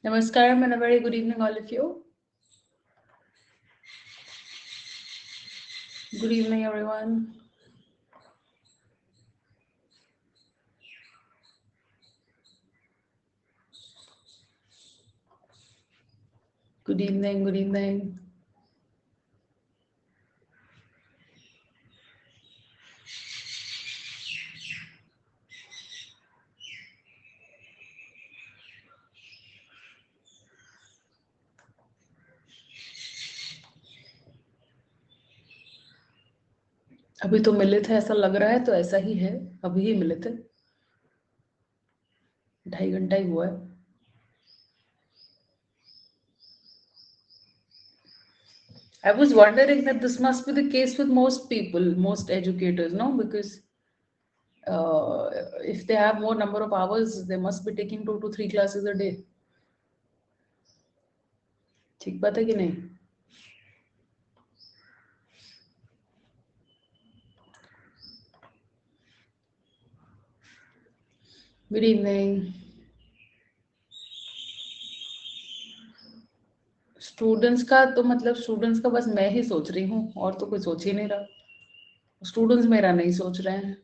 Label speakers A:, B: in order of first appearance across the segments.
A: Namaskaram and a very good evening, all of you. Good evening, everyone. Good evening, good evening. अभी तो मिले थे, ऐसा लग रहा है, तो ऐसा ही है। अभी ही मिले थे, 2.5 घंटा ही हुआ है। I was wondering that this must be the case with most people, most educators, no? Because uh, if they have more number of hours, they must be taking 2 to 3 classes a day. ठीक बात है कि नहीं? Good evening. Students का तो मतलब students का बस मैं ही सोच रही हूँ, और तो कोई सोच ही नहीं रहा। स्टूडेंट्स मेरा नहीं सोच रहे हैं।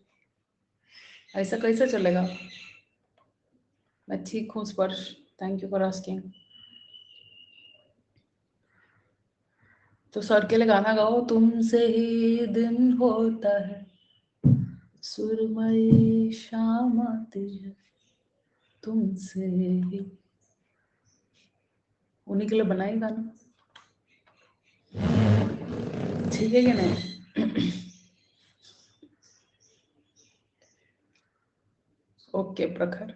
A: ऐसा कैसे चलेगा? मैं ठीक हूँ स्पर्श, थैंक यू फॉर आस्किंग। तो सर के लिए गाना गाओ। तुमसे ही दिन होता है, सुरमई शाम आती है, तुमसे ही। उन्हीं के लिए बनाई गाना, ठीक है कि नहीं? ओके प्रखर।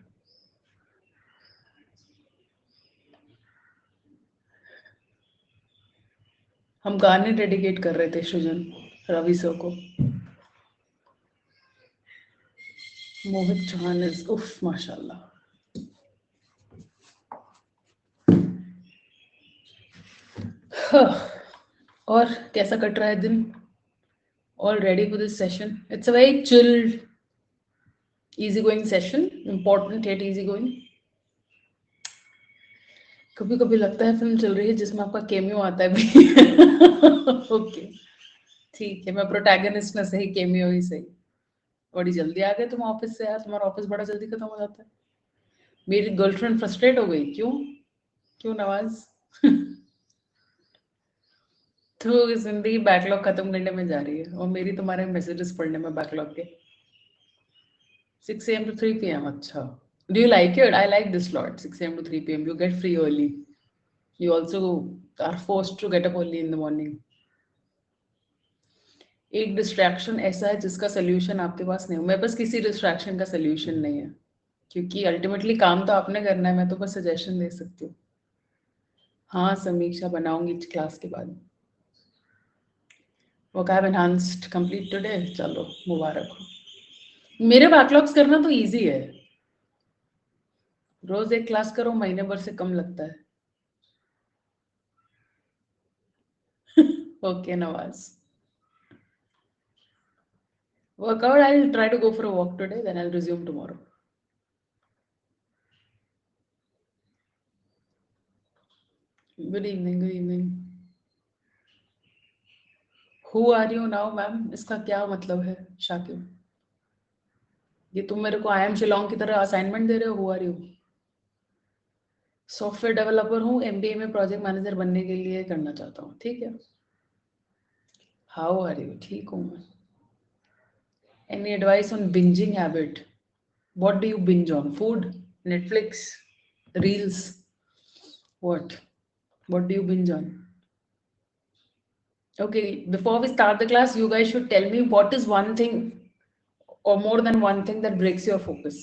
A: हम गाने डेडिकेट कर रहे थे सृजन रवि सर को। मोहित चौहान इज उफ माशाल्लाह। और कैसा कट रहा है दिन? All ready for this session? It's a very chilled, easygoing session. Important yet easygoing. कभी कभी लगता है फिल्म चल रही है जिसमें आपका केमियो आता है भी। ओके ठीक है, मैं प्रोटैगनिस्ट ना सही, केमियो ही सही। बड़ी जल्दी आ गए तुम ऑफिस से यार, तुम्हारा ऑफिस बड़ा जल्दी खत्म हो जाता है। मेरी गर्लफ्रेंड फ्रस्ट्रेट हो गई। क्यों? क्यों नवाज? तो जिंदगी बैकलॉग खत्म करने में जा रही है, और मेरी तुम्हारे मैसेजेस पढ़ने में बैकलॉग के। 6 a.m. to 3 p.m. अच्छा, do you like it? I like this slot, 6 a.m. to 3 p.m. You get free early. You also are forced to get up early in the morning. एक distraction ऐसा है जिसका solution आपके पास नहीं हो। मेरे पास किसी डिस्ट्रैक्शन का सोल्यूशन नहीं है, क्योंकि अल्टीमेटली काम तो आपने करना है, मैं तो बस सजेशन दे सकती हूँ। हाँ समीक्षा बनाऊंगी क्लास के बाद। वो कैब एनहांस्ड कंप्लीट टुडे, चलो मुबारक हो। मेरे बैकलॉग्स करना तो इजी है, रोज एक क्लास करो, महीने भर से कम लगता है। Okay Nawaz, workout, I'll try to go for a walk today, then I'll resume tomorrow. Good evening, good evening. Who are you now, ma'am? इसका क्या मतलब है शाकिब? ये तुम मेरे को आई एम शिलोंग की तरह असाइनमेंट दे रहे हो? Who are you? Software developer हूँ, एमबीए में प्रोजेक्ट मैनेजर बनने के लिए करना चाहता हूँ। ठीक है। How are you? ठीक हूँ मैं। Any advice on bingeing habit? What do you binge on? Food, Netflix, reels? What do you binge on? Okay, before we start the class, you guys should tell me what is one thing or more than one thing that breaks your focus.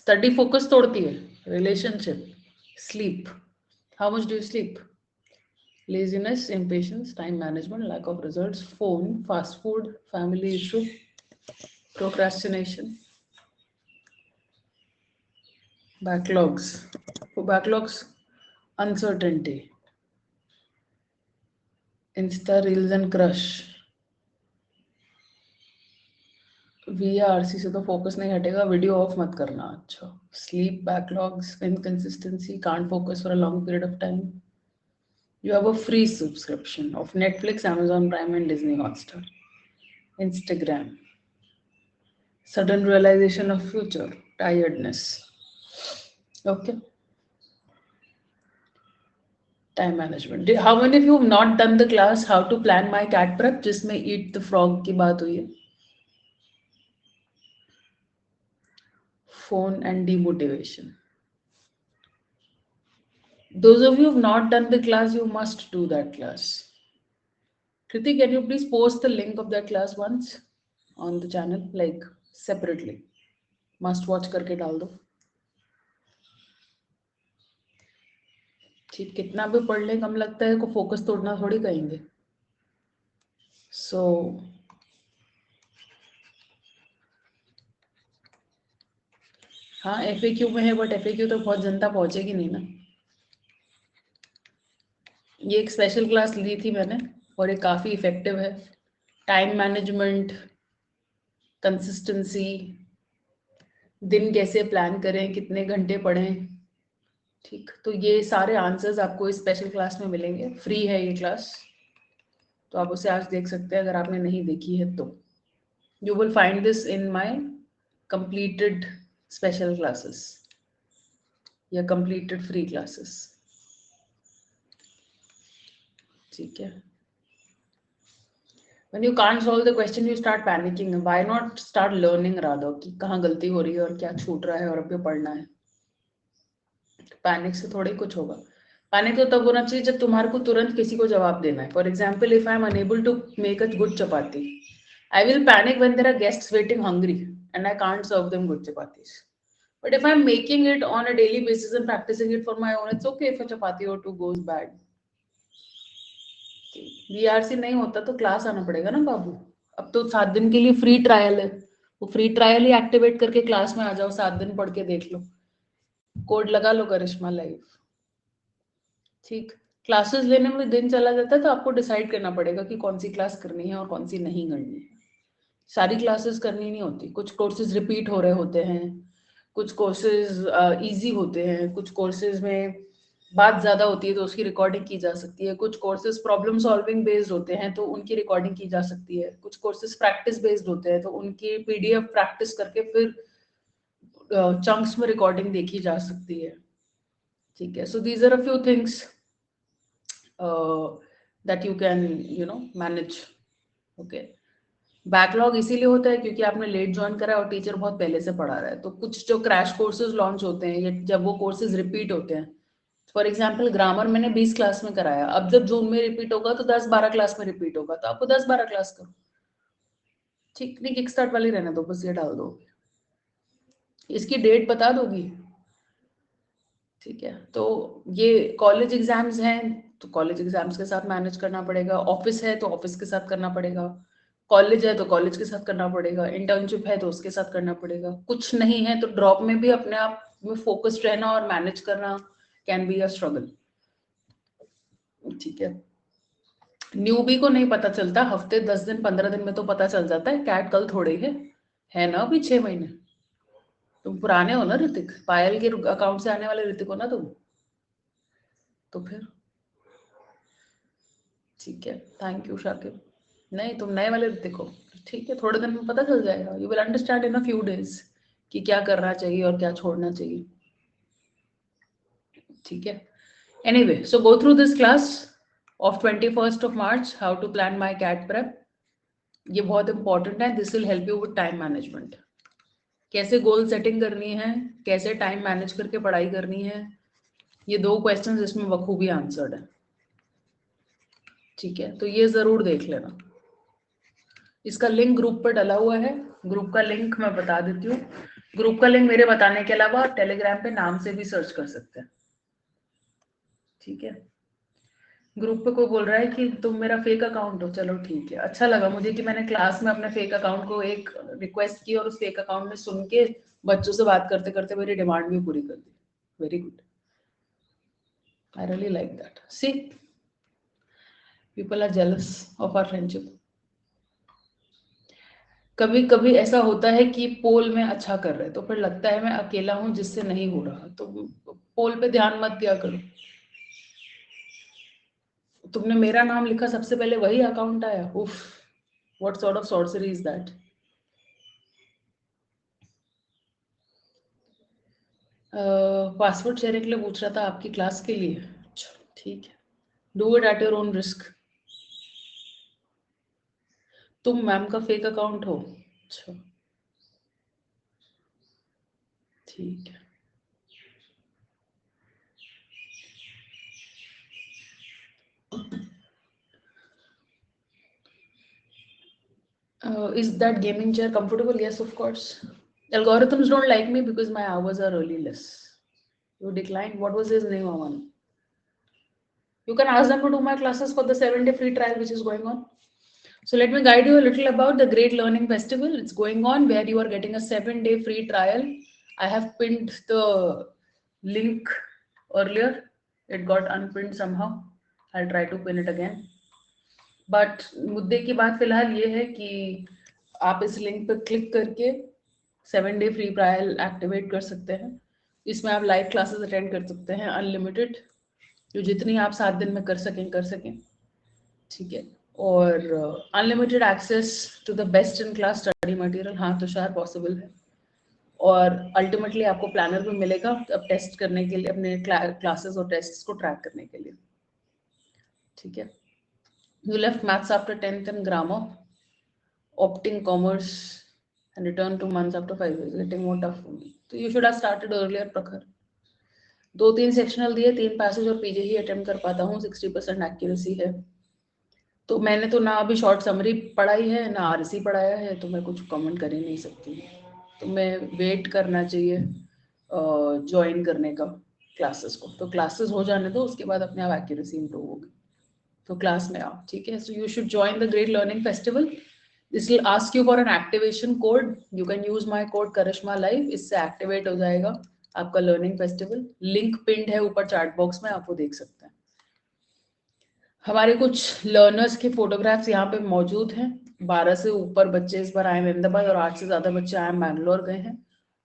A: Study focus तोड़ती है, relationship, sleep. How much do you sleep? Laziness, impatience, time management, lack of results, phone, fast food, family issue, procrastination, backlogs, uncertainty, Insta reels and crush, VRC से तो focus नहीं हटेगा, video of मत करना। अच्छा, sleep backlogs, inconsistency, can't focus for a long period of time. You have a free subscription of Netflix, Amazon Prime, and Disney Hotstar. Instagram. Sudden realization of future. Tiredness. Okay. Time management. How many of you have not done the class How to Plan My Cat Prep, जिसमें Eat the Frog की बात हुई है? Phone and demotivation. Those of you who have not done the class, you must do that class. Kriti, can you please post the link of that class once on the channel, like separately? Must watch करके डाल दो. ठीक, कितना भी पढ़ ले कम लगता है को फोकस तोड़ना थोड़ी कहेंगे. सो हाँ, एफएक्यू में है, बट एफएक्यू तो बहुत जनता पहुंचेगी नहीं ना. ये एक स्पेशल क्लास ली थी मैंने और ये काफ़ी इफेक्टिव है. टाइम मैनेजमेंट, कंसिस्टेंसी, दिन कैसे प्लान करें, कितने घंटे पढ़ें. ठीक, तो ये सारे आंसर्स आपको इस स्पेशल क्लास में मिलेंगे. फ्री है ये क्लास, तो आप उसे आज देख सकते हैं अगर आपने नहीं देखी है तो. You will find this in my completed special classes या completed free classes. ठीक है. When you can't solve the question, you start panicking. Why not start learning rather कि कहाँ गलती हो रही है और क्या छूट रहा है और अब ये पढ़ना है. पैनिक से थोड़ा ही कुछ होगा. पैनिक तो तब होना चाहिए जब तुम्हारे को तुरंत किसी को जवाब देना है. For example, if I am unable to make a good chapati, I will panic when there are guests waiting hungry and I can't serve them good chapatis. But if I'm making it on a daily basis and practicing it for my own, it's okay if a chapati or two goes bad. BRC नहीं होता तो class आना पड़ेगा ना बाबू. अब तो 7 दिन के लिए फ्री ट्रायल है, वो फ्री ट्रायल ही एक्टिवेट करके क्लास में आ जाओ, 7 दिन पढ़ के देख लो, कोड लगा लो करिश्मा लाइव. ठीक, क्लासेस लेने में दिन चला जाता है तो आपको डिसाइड करना पड़ेगा कि कौन सी क्लास करनी है और कौन सी नहीं करनी है. सारी क्लासेस करनी नहीं होती. कुछ कोर्सेज रिपीट हो रहे होते हैं, कुछ कोर्सेज इजी होते हैं, कुछ कोर्सेज में बात ज्यादा होती है तो उसकी रिकॉर्डिंग की जा सकती है, कुछ कोर्सेज प्रॉब्लम सॉल्विंग बेस्ड होते हैं तो उनकी रिकॉर्डिंग की जा सकती है, कुछ कोर्सेज प्रैक्टिस बेस्ड होते हैं तो उनकी पीडीएफ प्रैक्टिस करके फिर चंक्स में रिकॉर्डिंग देखी जा सकती है. ठीक है. So these are a few things that you can manage. Okay. Backlog इसीलिए होता है क्योंकि आपने लेट ज्वाइन करा है और टीचर बहुत पहले से पढ़ा रहा है. तो कुछ जो क्रैश कोर्सेज लॉन्च होते हैं या जब वो कोर्सेज रिपीट होते हैं, फॉर एग्जाम्पल ग्रामर मैंने 20 क्लास में कराया, अब जब जून में रिपीट होगा तो 10-12 क्लास में रिपीट होगा, तो आपको 10-12 क्लास करो. ठीक नहीं, किक स्टार्ट वाली रहने दो, बस ये डाल दो. इसकी डेट बता दोगी. ठीक है. तो ये कॉलेज एग्जाम्स हैं तो कॉलेज एग्जाम्स के साथ मैनेज करना पड़ेगा. ऑफिस है तो ऑफिस के साथ करना पड़ेगा. कॉलेज है तो कॉलेज के साथ करना पड़ेगा. इंटर्नशिप है तो उसके साथ करना पड़ेगा. कुछ नहीं है तो ड्रॉप में भी अपने आप में फोकस्ड रहना और मैनेज करना कैन बी अ स्ट्रगल. ठीक है. न्यूबी को नहीं पता चलता, हफ्ते 10 दिन 15 दिन में तो पता चल जाता है. कैट कल थोड़े ही है ना, अभी 6 महीने. तुम पुराने हो ना ऋतिक, पायल के अकाउंट से आने वाले ऋतिक हो ना तुम, तो फिर ठीक है. Thank you Shakib. नहीं, तुम नए वाले ऋतिक हो. ठीक है, थोड़े दिन में पता चल जाएगा. You will understand in a few days कि क्या करना चाहिए और क्या छोड़ना चाहिए. ठीक है. Anyway, so go through this class of 21st March, how to plan my CAT prep. ये बहुत इंपॉर्टेंट है. This will help you with time management. कैसे गोल सेटिंग करनी है, कैसे टाइम मैनेज करके पढ़ाई करनी है, ये 2 क्वेश्चंस इसमें बखूबी आंसर्ड है. ठीक है, तो ये जरूर देख लेना. इसका लिंक ग्रुप पर डला हुआ है. ग्रुप का लिंक मैं बता देती हूँ. ग्रुप का लिंक मेरे बताने के अलावा आप टेलीग्राम पे नाम से भी सर्च कर सकते हैं. ठीक है. ग्रुप पे कोई बोल रहा है कि तुम मेरा फेक अकाउंट हो. चलो ठीक है, अच्छा लगा मुझे कि मैंने क्लास में अपने फेक अकाउंट को एक रिक्वेस्ट की और उस फेक अकाउंट में सुन के बच्चों से बात करते करते मेरी डिमांड भी पूरी कर दी. Very good. I really like that. See, people are jealous of our friendship. कभी कभी ऐसा होता है कि पोल में अच्छा कर रहे तो फिर लगता है मैं अकेला हूं जिससे नहीं हो रहा, तो पोल पे ध्यान मत दिया करो। तुमने मेरा नाम लिखा सबसे पहले वही अकाउंट आया। उफ, what sort of sorcery is that. Password sharing के लिए पूछ रहा था, आपकी क्लास के लिए। ठीक है, do it at your own risk. तुम मैम का फेक अकाउंट हो? अच्छा, ठीक है। Is that gaming chair comfortable? Yes, of course. Algorithms don't like me because my hours are really less. You declined. What was his name, Aman? You can ask them to do my classes for the 7-day free trial which is going on. So let me guide you a little about the Great Learning Festival. It's going on where you are getting a 7-day free trial. I have pinned the link earlier. It got unpinned somehow. I'll try to pin it again. But मुद्दे की बात फिलहाल ये है कि आप इस link पर क्लिक करके 7-day फ्री ट्रायल एक्टिवेट कर सकते हैं। इसमें आप लाइव क्लासेस अटेंड कर सकते हैं अनलिमिटेड, जो जितनी आप 7 दिन में कर सकें, ठीक है। और unlimited access to the best in class study material, हाँ तुषार पॉसिबल है। और अल्टीमेटली आपको प्लानर भी मिलेगा अब टेस्ट करने के लिए, अपने क्लासेस और टेस्ट को ट्रैक करने के लिए, ठीक है। You left maths after 10th and grammar, opting commerce and returned to months after 5 years, getting more tough for me. So you should have started earlier, प्रखर। 2-3 सेक्शनल दिए, 3 पैसेज और पीजे ही अटेम्प्ट कर पाता हूँ, 60% एक्यूरेसी है। तो मैंने तो ना अभी शॉर्ट समरी पढ़ाई है ना आरसी पढ़ाया है, तो मैं कुछ कमेंट कर ही नहीं सकती। तो मैं वेट करना चाहिए ज्वाइन करने का क्लासेस को। तो क्लासेस हो जाने दो, उसके बाद अपने आप एक्यूरेसी इंप्रूव होगी। तो क्लास में आओ, ठीक है। So you should join the great learning festival. This will ask you for an activation code. You can use my code Karishma live, इससे एक्टिवेट हो जाएगा आपका लर्निंग फेस्टिवल। लिंक पिंड है ऊपर चैट बॉक्स में, आप वो देख सकते हैं। हमारे कुछ लर्नर्स के फोटोग्राफ्स यहाँ पे मौजूद हैं। 12 से ऊपर बच्चे इस बार आए हैं अहमदाबाद, और 8 से ज़्यादा बच्चे आए बैंगलोर गए हैं।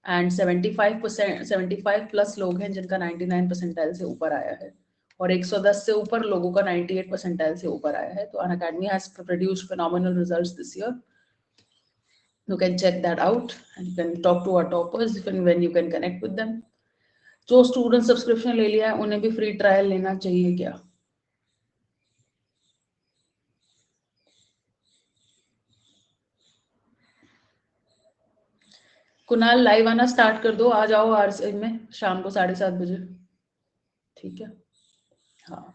A: एंड 75 प्लस लोग हैं जिनका 99 परसेंटाइल से ऊपर आया है, और 110 से ऊपर लोगों का 98 परसेंटाइल से ऊपर आया है। तो Unacademy has produced phenomenal results this year. You can check that out and you can talk to our toppers when you can connect with them. जो स्टूडेंट सब्सक्रिप्शन ले लिया है उन्हें भी फ्री ट्रायल लेना चाहिए क्या? कुणाल लाइव आना स्टार्ट कर दो, आ जाओ आरसी में शाम को 7:30 बजे, ठीक है। हाँ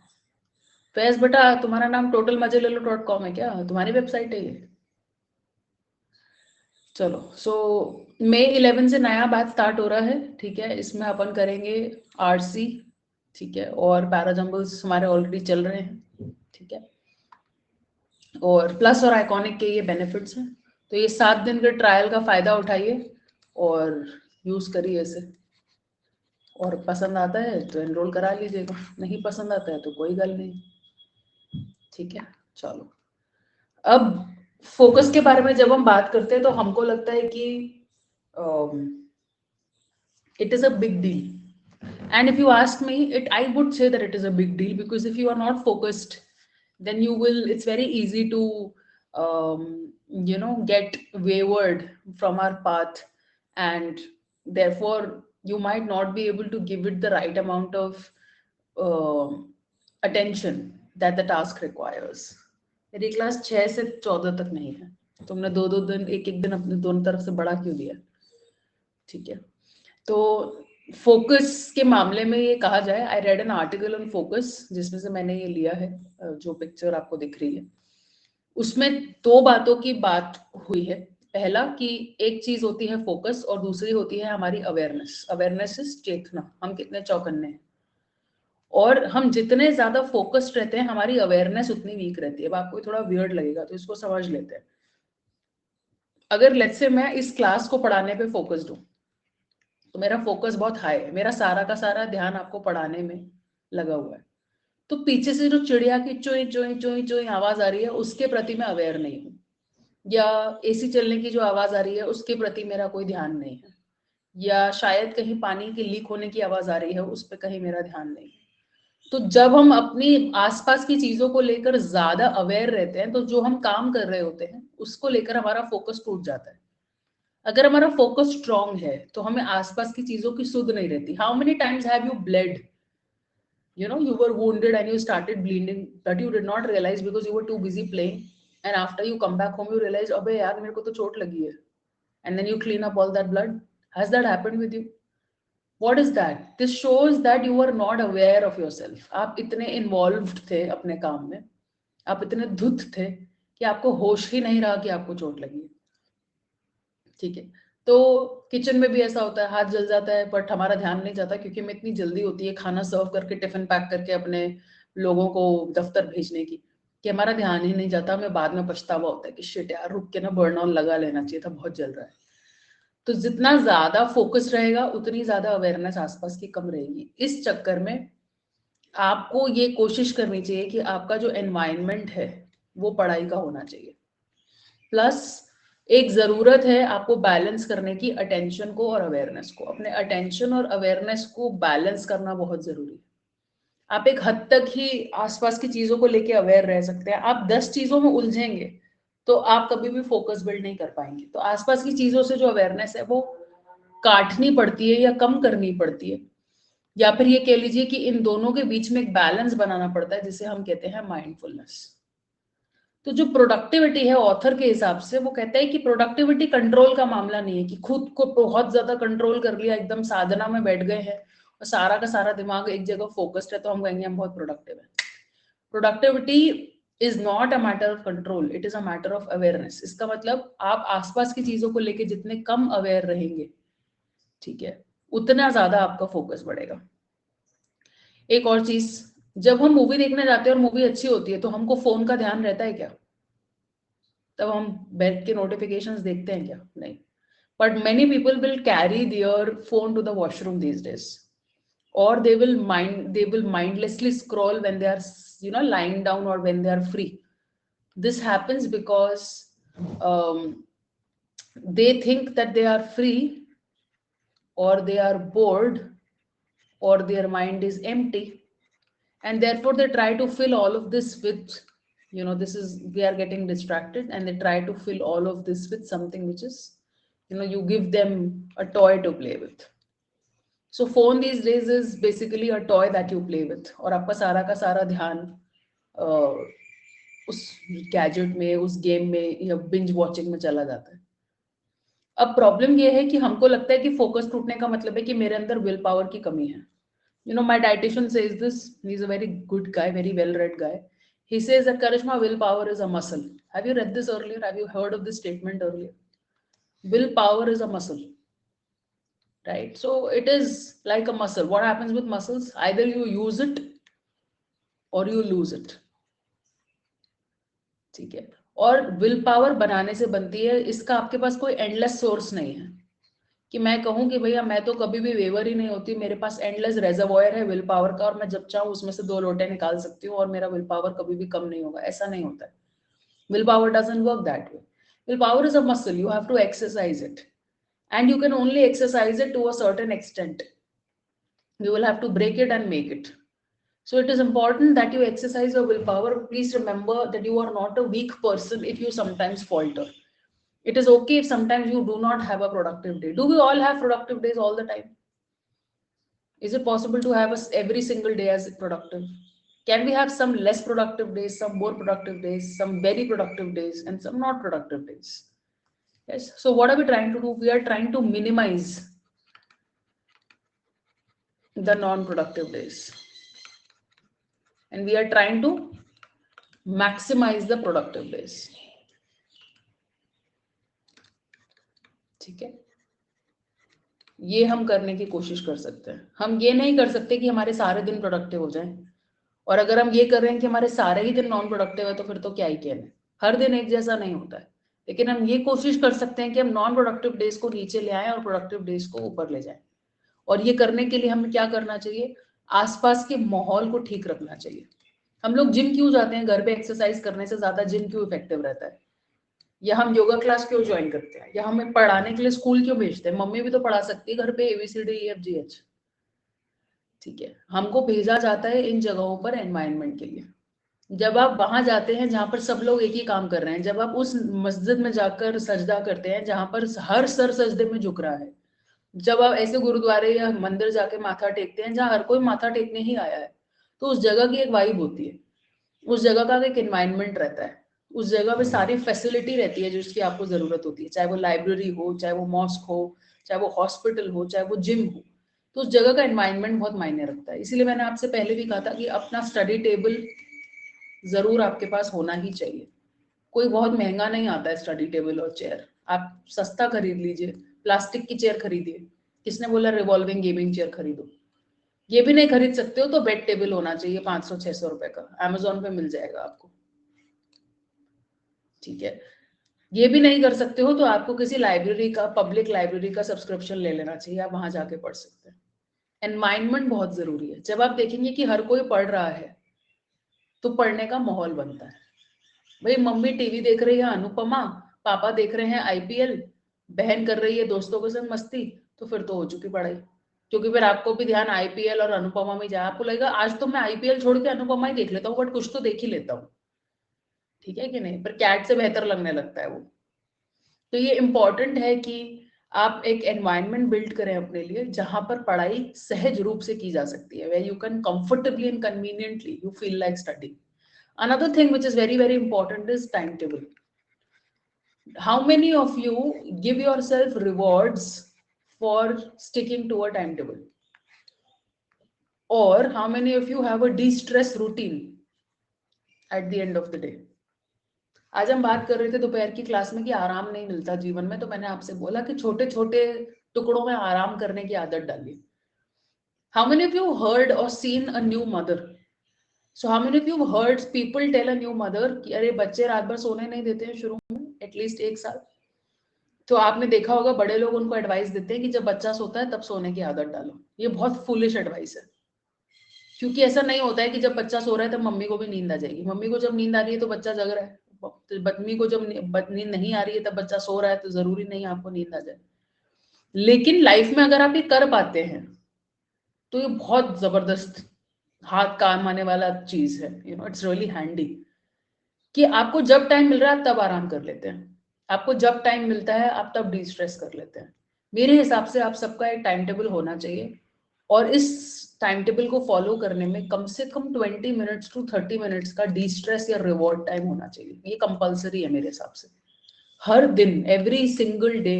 A: फैज बेटा, तुम्हारा नाम totalmajalelo.com है क्या? तुम्हारी वेबसाइट है ये? चलो, सो May 11 से नया बैच स्टार्ट हो रहा है, ठीक है। इसमें अपन करेंगे आरसी, ठीक है, और पैराजम्बल्स हमारे ऑलरेडी चल रहे हैं, ठीक है। और प्लस और आइकॉनिक के ये बेनिफिट्स हैं। तो ये 7 दिन के ट्रायल का फायदा उठाइए और यूज करिए इसे। और पसंद आता है तो एनरोल करा लीजिएगा, नहीं पसंद आता है तो कोई गल नहीं, ठीक है। चलो, अब फोकस के बारे में जब हम बात करते हैं तो हमको लगता है कि it is a big deal. And if you ask me, I would say that it is a big deal, because if you are not focused, then it's very easy to get wayward from our path, and therefore you might not be able to give it the right amount of attention that the task requires. मेरी class 6 से 14 तक नहीं है, तुमने 2-2 दिन एक दिन अपने दोनों तरफ से बड़ा क्यों दिया, ठीक है। तो फोकस के मामले में ये कहा जाए, I read an article on focus जिसमें से मैंने ये लिया है, जो पिक्चर आपको दिख रही है उसमें 2 बातों की बात हुई है। पहला कि एक चीज होती है फोकस और दूसरी होती है हमारी अवेयरनेस। अवेयरनेस इज चेतना, हम कितने चौकन्ने हैं। और हम जितने ज्यादा फोकस्ड रहते हैं हमारी अवेयरनेस उतनी वीक रहती है। अब आपको थोड़ा वियर्ड लगेगा तो इसको समझ लेते हैं। अगर लेट्स से मैं इस क्लास को पढ़ाने पे फोकस्ड हूँ तो मेरा फोकस बहुत हाई है, मेरा सारा का सारा ध्यान आपको पढ़ाने में लगा हुआ है। तो पीछे से जो चिड़िया की चोई चोई चोई चोई आवाज आ रही है उसके प्रति मैं अवेयर नहीं हूँ, या एसी चलने की जो आवाज आ रही है उसके प्रति मेरा कोई ध्यान नहीं है, या शायद कहीं पानी की लीक होने की आवाज आ रही है उस पर कहीं मेरा ध्यान नहीं है। तो जब हम अपनी आसपास की चीजों को लेकर ज्यादा अवेयर रहते हैं तो जो हम काम कर रहे होते हैं उसको लेकर हमारा फोकस टूट जाता है। अगर हमारा फोकस स्ट्रांग है तो हमें आसपास की चीजों की सुध नहीं रहती। How many times have you blade, you were wounded and you started bleeding, but you did not realize because you were too busy playing, and after you come back home you realize अबे यार मेरे को तो चोट लगी है, and then you clean up all that blood. Has that happened with you? What is that? This shows that you were not aware of yourself. आप इतने involved थे अपने काम में, आप इतने धुत थे कि आपको होश ही नहीं रहा कि आपको चोट लगी है। ठीक है, तो किचन में भी ऐसा होता है, हाथ जल जाता है बट हमारा ध्यान नहीं जाता क्योंकि हमें इतनी जल्दी होती है खाना सर्व करके टिफिन पैक करके अपने लोगों को दफ्तर भेजने की कि हमारा ध्यान ही नहीं जाता। हमें बाद में पछतावा होता है कि शिट यार रुक के ना बर्न ऑन लगा लेना चाहिए था, बहुत जल रहा है। तो जितना ज्यादा फोकस रहेगा उतनी ज्यादा अवेयरनेस आसपास की कम रहेगी। इस चक्कर में आपको ये कोशिश करनी चाहिए कि आपका जो एनवायरनमेंट है वो पढ़ाई का होना चाहिए। प्लस एक जरूरत है आपको बैलेंस करने की अटेंशन को और अवेयरनेस को। अपने अटेंशन और अवेयरनेस को बैलेंस करना बहुत जरूरी है। आप एक हद तक ही आसपास की चीजों को लेके अवेयर रह सकते हैं। आप 10 चीजों में उलझेंगे तो आप कभी भी फोकस बिल्ड नहीं कर पाएंगे। तो आसपास की चीजों से जो अवेयरनेस है वो काटनी पड़ती है या कम करनी पड़ती है, या फिर ये कह लीजिए कि इन दोनों के बीच में एक बैलेंस बनाना पड़ता है जिसे हम कहते हैं माइंडफुलनेस। तो जो प्रोडक्टिविटी है ऑथर के हिसाब से वो कहता है कि प्रोडक्टिविटी कंट्रोल का मामला नहीं है कि खुद को बहुत ज्यादा कंट्रोल कर लिया, एकदम साधना में बैठ गए हैं और सारा का सारा दिमाग एक जगह फोकस्ड है तो हम कहेंगे हम बहुत प्रोडक्टिव है। Productivity is not a matter of control, it is a matter of awareness. इसका मतलब आप आसपास की चीजों को लेके जितने कम अवेयर रहेंगे, ठीक है, उतना ज्यादा आपका फोकस बढ़ेगा। एक और चीज, जब हम मूवी देखने जाते हैं और मूवी अच्छी होती है तो हमको फोन का ध्यान रहता है क्या? तब हम बैठ के नोटिफिकेशंस देखते हैं क्या? नहीं। But many people will carry their phone to the washroom these days, or they will mindlessly scroll when they are lying down or when they are free. This happens because they think that they are free, or they are bored, or their mind is empty, and therefore they try to fill all of this with this is we are getting distracted and they try to fill all of this with something which is you give them a toy to play with. So phone these days is basically a toy that you play with, और आपका सारा का सारा ध्यान उस gadget में, उस game में या बिंज वॉचिंग में चला जाता है। अब प्रॉब्लम ये है कि हमको लगता है कि फोकस टूटने का मतलब है कि मेरे अंदर विल पावर की कमी है। My dietitian says this. He's a very good guy, very well-read guy. He says that Karishma, willpower is a muscle. Have you read this earlier? Have you heard of this statement earlier? Willpower is a muscle, right? So it is like a muscle. What happens with muscles? Either you use it or you lose it. ठीक है, और will power बनाने से बनती है। इसका आपके पास कोई एंडलेस सोर्स नहीं है कि मैं कहूं कि भैया मैं तो कभी भी वेवर ही नहीं होती, मेरे पास एंडलेस रेजर्वॉयर है विल पावर का और मैं जब चाहूं उसमें से 2 लोटे निकाल सकती हूँ और मेरा विल पावर कभी भी कम नहीं होगा। ऐसा नहीं होता है। Will power doesn't work that way. Will power is a muscle, you have to exercise it, and you can only exercise it to a certain extent. You will have to break it and make it. So it is important that you exercise your willpower. Please remember that you are not a weak person if you sometimes falter. It is okay if sometimes you do not have a productive day. Do we all have productive days all the time? Is it possible to have every single day as productive? Can we have some less productive days, some more productive days, some very productive days, and some not productive days? Yes. So what are we trying to do? We are trying to minimize the non-productive days, and we are trying to maximize the productive days. ठीक है, ये हम करने की कोशिश कर सकते हैं। हम ये नहीं कर सकते कि हमारे सारे दिन प्रोडक्टिव हो जाएं, और अगर हम ये कर रहे हैं कि हमारे सारे ही दिन नॉन प्रोडक्टिव है तो फिर तो क्या ही कहना है। हर दिन एक जैसा नहीं होता है, लेकिन हम ये कोशिश कर सकते हैं कि हम नॉन प्रोडक्टिव डेज को नीचे ले आएं और प्रोडक्टिव डेज को ऊपर ले जाएं। और ये करने के लिए हमें क्या करना चाहिए? आसपास के माहौल को ठीक रखना चाहिए। हम लोग जिम क्यों जाते हैं? घर पे एक्सरसाइज करने से ज्यादा जिम क्यों इफेक्टिव रहता है? या हम योगा क्लास क्यों ज्वाइन करते हैं? या हमें पढ़ाने के लिए स्कूल क्यों भेजते हैं? मम्मी भी तो पढ़ा सकती है घर पे ABCDEFGH। ठीक है, हमको भेजा जाता है इन जगहों पर एनवायरनमेंट के लिए। जब आप वहां जाते हैं जहां पर सब लोग एक ही काम कर रहे हैं, जब आप उस मस्जिद में जाकर सजदा करते हैं जहां पर हर सर सजदे में झुक रहा है, जब आप ऐसे गुरुद्वारे या मंदिर जाके माथा टेकते हैं जहां हर कोई माथा टेकने ही आया है, तो उस जगह की एक वाइब होती है, उस जगह का एक एनवायरनमेंट रहता है, उस जगह पे सारी फैसिलिटी रहती है जिसकी आपको जरूरत होती है, चाहे वो लाइब्रेरी हो, चाहे वो मॉस्क हो, चाहे वो हॉस्पिटल हो, चाहे वो जिम हो। तो उस जगह का एनवायरनमेंट बहुत मायने रखता है। इसीलिए मैंने आपसे पहले भी कहा था कि अपना स्टडी टेबल जरूर आपके पास होना ही चाहिए। कोई बहुत महंगा नहीं आता है स्टडी टेबल और चेयर, आप सस्ता खरीद लीजिए, प्लास्टिक की चेयर खरीदिए। किसने बोला रिवॉल्विंग गेमिंग चेयर खरीदो? ये भी नहीं खरीद सकते हो तो बेड टेबल होना चाहिए 500-600 रुपए का, अमेजोन पे मिल जाएगा आपको। ठीक है, ये भी नहीं कर सकते हो तो आपको किसी लाइब्रेरी का, पब्लिक लाइब्रेरी का सब्सक्रिप्शन ले लेना चाहिए, आप वहां जाके पढ़ सकते हैं। एनवायरनमेंट बहुत जरूरी है। जब आप देखेंगे कि हर कोई पढ़ रहा है तो पढ़ने का माहौल बनता है। भाई मम्मी टीवी देख रही है अनुपमा, पापा देख रहे हैं IPL, बहन कर रही है दोस्तों के संग मस्ती, तो फिर तो हो चुकी पढ़ाई। क्योंकि फिर आपको भी ध्यान IPL और अनुपमा में जाए, आपको लगेगा आज तो मैं IPL छोड़ के अनुपमा ही देख लेता हूँ, बट कुछ तो देख ही लेता हूँ। ठीक है कि नहीं? पर कैट से बेहतर लगने लगता है वो। तो ये इंपॉर्टेंट है कि आप एक एनवायरनमेंट बिल्ड करें अपने लिए जहां पर पढ़ाई सहज रूप से की जा सकती है, where you can comfortably and conveniently you feel like studying. Another thing which is very very important is timetable. How many of you give yourself rewards for sticking to a timetable? Or how many of you have a de-stress routine at the end of the day? आज हम बात कर रहे थे दोपहर की class में कि आराम नहीं मिलता जीवन में, तो मैंने आपसे बोला कि छोटे छोटे टुकड़ों में आराम करने की आदत डालिए। How many of you heard or seen a new mother? So how many of you heard people tell a new mother कि अरे बच्चे रात भर सोने नहीं देते हैं शुरू में एटलीस्ट 1 साल? तो आपने देखा होगा बड़े लोग उनको एडवाइस देते हैं कि जब बच्चा सोता है तब सोने की आदत डालो। ये बहुत फुलिश एडवाइस है, क्योंकि ऐसा नहीं होता है कि जब बच्चा सो रहा है तब मम्मी को भी नींद आ जाएगी। मम्मी को जब नींद आ रही है तो बच्चा जग रहा है, तो मम्मी को जब नींद नहीं आ रही है तब बच्चा सो रहा है, तो जरूरी नहीं आपको नींद आ जाए। लेकिन लाइफ में अगर आप ये कर पाते हैं तो ये बहुत जबरदस्त हाथ काम आने वाला चीज है। इट्स रियली हैंडी कि आपको जब टाइम मिल रहा है आप तब आराम कर लेते हैं, आपको जब टाइम मिलता है आप तब डी स्ट्रेस कर लेते हैं। मेरे हिसाब से आप सबका एक टाइम टेबल होना चाहिए, और इस टाइम टेबल को फॉलो करने में कम से कम 20 to 30 मिनट्स का डी स्ट्रेस या रिवॉर्ड टाइम होना चाहिए। ये कंपलसरी है मेरे हिसाब से। हर दिन, every single day,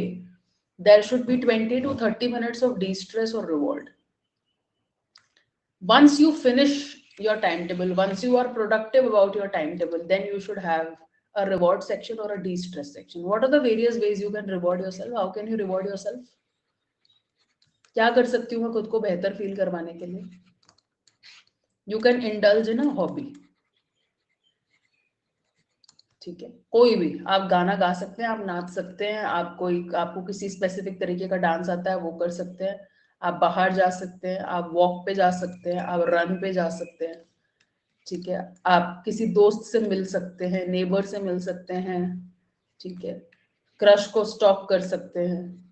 A: there should be 20 to 30 minutes of de-stress or reward. Once you finish your timetable, once you are productive about your timetable, then you should have a reward section or a de-stress section. What are the various ways you can reward yourself? How can you reward yourself? क्या कर सकती हूँ मैं खुद को बेहतर feel करवाने के लिए? You can indulge in a hobby. ठीक है, कोई भी, आप गाना गा सकते हैं, आप नाच सकते हैं, आपको किसी स्पेसिफिक तरीके का डांस आता है वो कर सकते हैं, आप बाहर जा सकते हैं, आप वॉक पे जा सकते हैं, आप रन पे जा सकते हैं। ठीक है, आप किसी दोस्त से मिल सकते हैं, नेबर से मिल सकते हैं। ठीक है, क्रश को स्टॉक कर सकते हैं।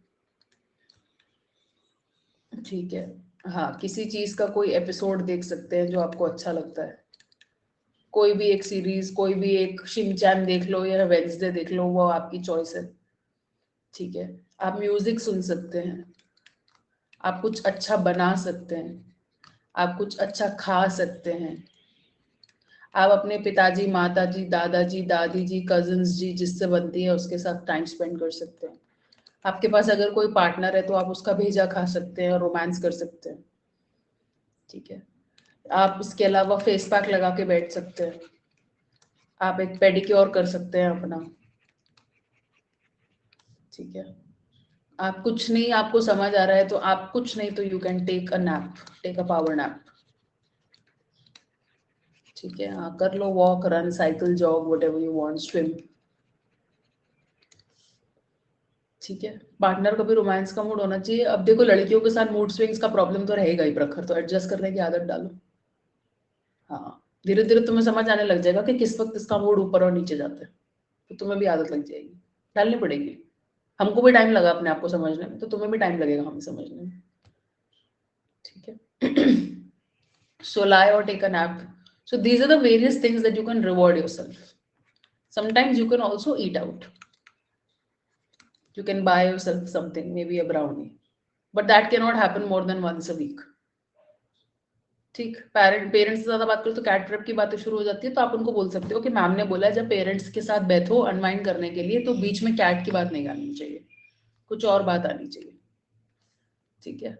A: ठीक है, हाँ, किसी चीज का कोई एपिसोड देख सकते हैं जो आपको अच्छा लगता है, कोई भी एक सीरीज, कोई भी एक शिनचैन देख लो या वेडनेसडे देख लो, वो आपकी चॉइस है। ठीक है, आप म्यूजिक सुन सकते हैं, आप कुछ अच्छा बना सकते हैं, आप कुछ अच्छा खा सकते हैं, आप अपने पिताजी, माताजी, दादाजी, दादी जी, कजिन्स जी, जिससे बनती है उसके साथ टाइम स्पेंड कर सकते हैं। आपके पास अगर कोई पार्टनर है तो आप उसका भेजा खा सकते हैं और रोमांस कर सकते हैं। ठीक है, आप इसके अलावा फेस पैक लगा के बैठ सकते हैं, आप एक पेडिक्योर कर सकते हैं अपना। ठीक है, आप कुछ नहीं, आपको समझ आ रहा है तो आप कुछ नहीं तो you can take a nap, take a power nap. ठीक है, हाँ, कर लो walk, run, cycle, jog, whatever you want, swim. ठीक है, पार्टनर को भी रोमांस का मूड होना चाहिए। अब देखो लड़कियों के साथ मूड स्विंग्स का प्रॉब्लम तो रहेगा ही प्रखर, तो एडजस्ट करने की आदत डालो। हाँ, धीरे धीरे तुम्हें समझ आने लग जाएगा कि किस वक्त इसका मूड ऊपर और नीचे जाता है, तो तुम्हें भी आदत लग जाएगी, डालनी पड़ेगी। हमको भी टाइम लगा अपने आप को समझने में, तो तुम्हें भी टाइम लगेगा हमें समझने में। ठीक है। So lie or take a nap. So these are the various things that you can reward yourself. Sometimes you can also eat out. You can buy yourself something, maybe a brownie, but that cannot happen more than once a week. ठीक, parents से ज्यादा बात करो तो cat trap की बातें शुरू हो जाती है, तो आप उनको बोल सकते हो कि मैम ने बोला है जब पेरेंट्स के साथ बैठो अनवाइंड करने के लिए तो बीच में कैट की बात नहीं आनी चाहिए, कुछ और बात आनी चाहिए। ठीक है,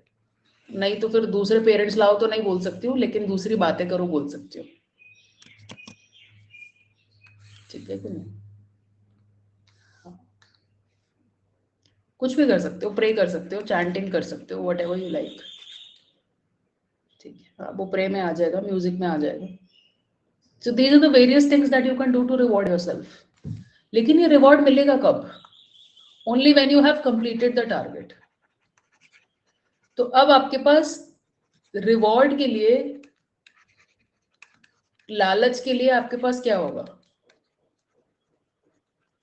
A: नहीं तो फिर दूसरे पेरेंट्स लाओ तो नहीं बोल सकती हूँ, लेकिन दूसरी बातें करो बोल सकती हो। ठीक है कि नहीं? हाँ। कुछ भी कर सकते हो, प्रे कर सकते हो, चैंटिंग कर सकते हो, वट एवर यू लाइक। ठीक है, हाँ, वो प्रे में आ जाएगा, म्यूजिक में आ जाएगा। So these are the various things that you can do to reward yourself. लेकिन ये रिवॉर्ड मिलेगा कब? Only when you have completed the target. तो अब आपके पास रिवॉर्ड के लिए, लालच के लिए आपके पास क्या होगा?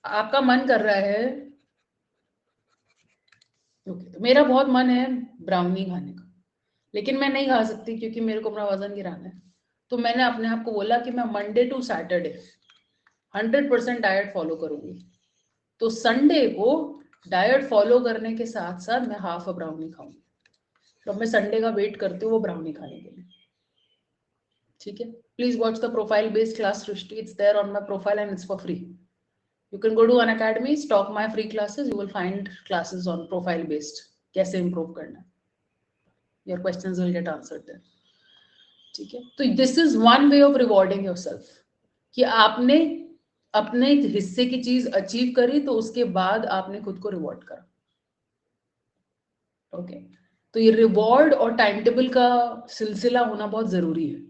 A: आपका मन कर रहा है, ओके, तो मेरा बहुत मन है ब्राउनी खाने का, लेकिन मैं नहीं खा सकती क्योंकि मेरे को अपना वजन गिराना है। तो मैंने अपने आप को बोला कि मैं Monday to Saturday 100% diet follow करूंगी। तो संडे को डाइट फॉलो करने के साथ साथ मैं हाफ अ ब्राउनी खाऊंगी। तो मैं संडे का वेट करती हूँ वो ब्राउनी खाने के लिए। ठीक है, please watch the profile based class Srishti, it's there on my profile and it's for free. You can go to Unacademy, stock my free classes. You will find classes on profile based. कैसे improve करना है. Your questions will get answered there. ठीक है, तो this is one way of rewarding yourself कि आपने अपने हिस्से की चीज अचीव करी तो उसके बाद आपने खुद को रिवॉर्ड करा। ओके, तो ये रिवॉर्ड और टाइम टेबल का सिलसिला होना बहुत जरूरी है।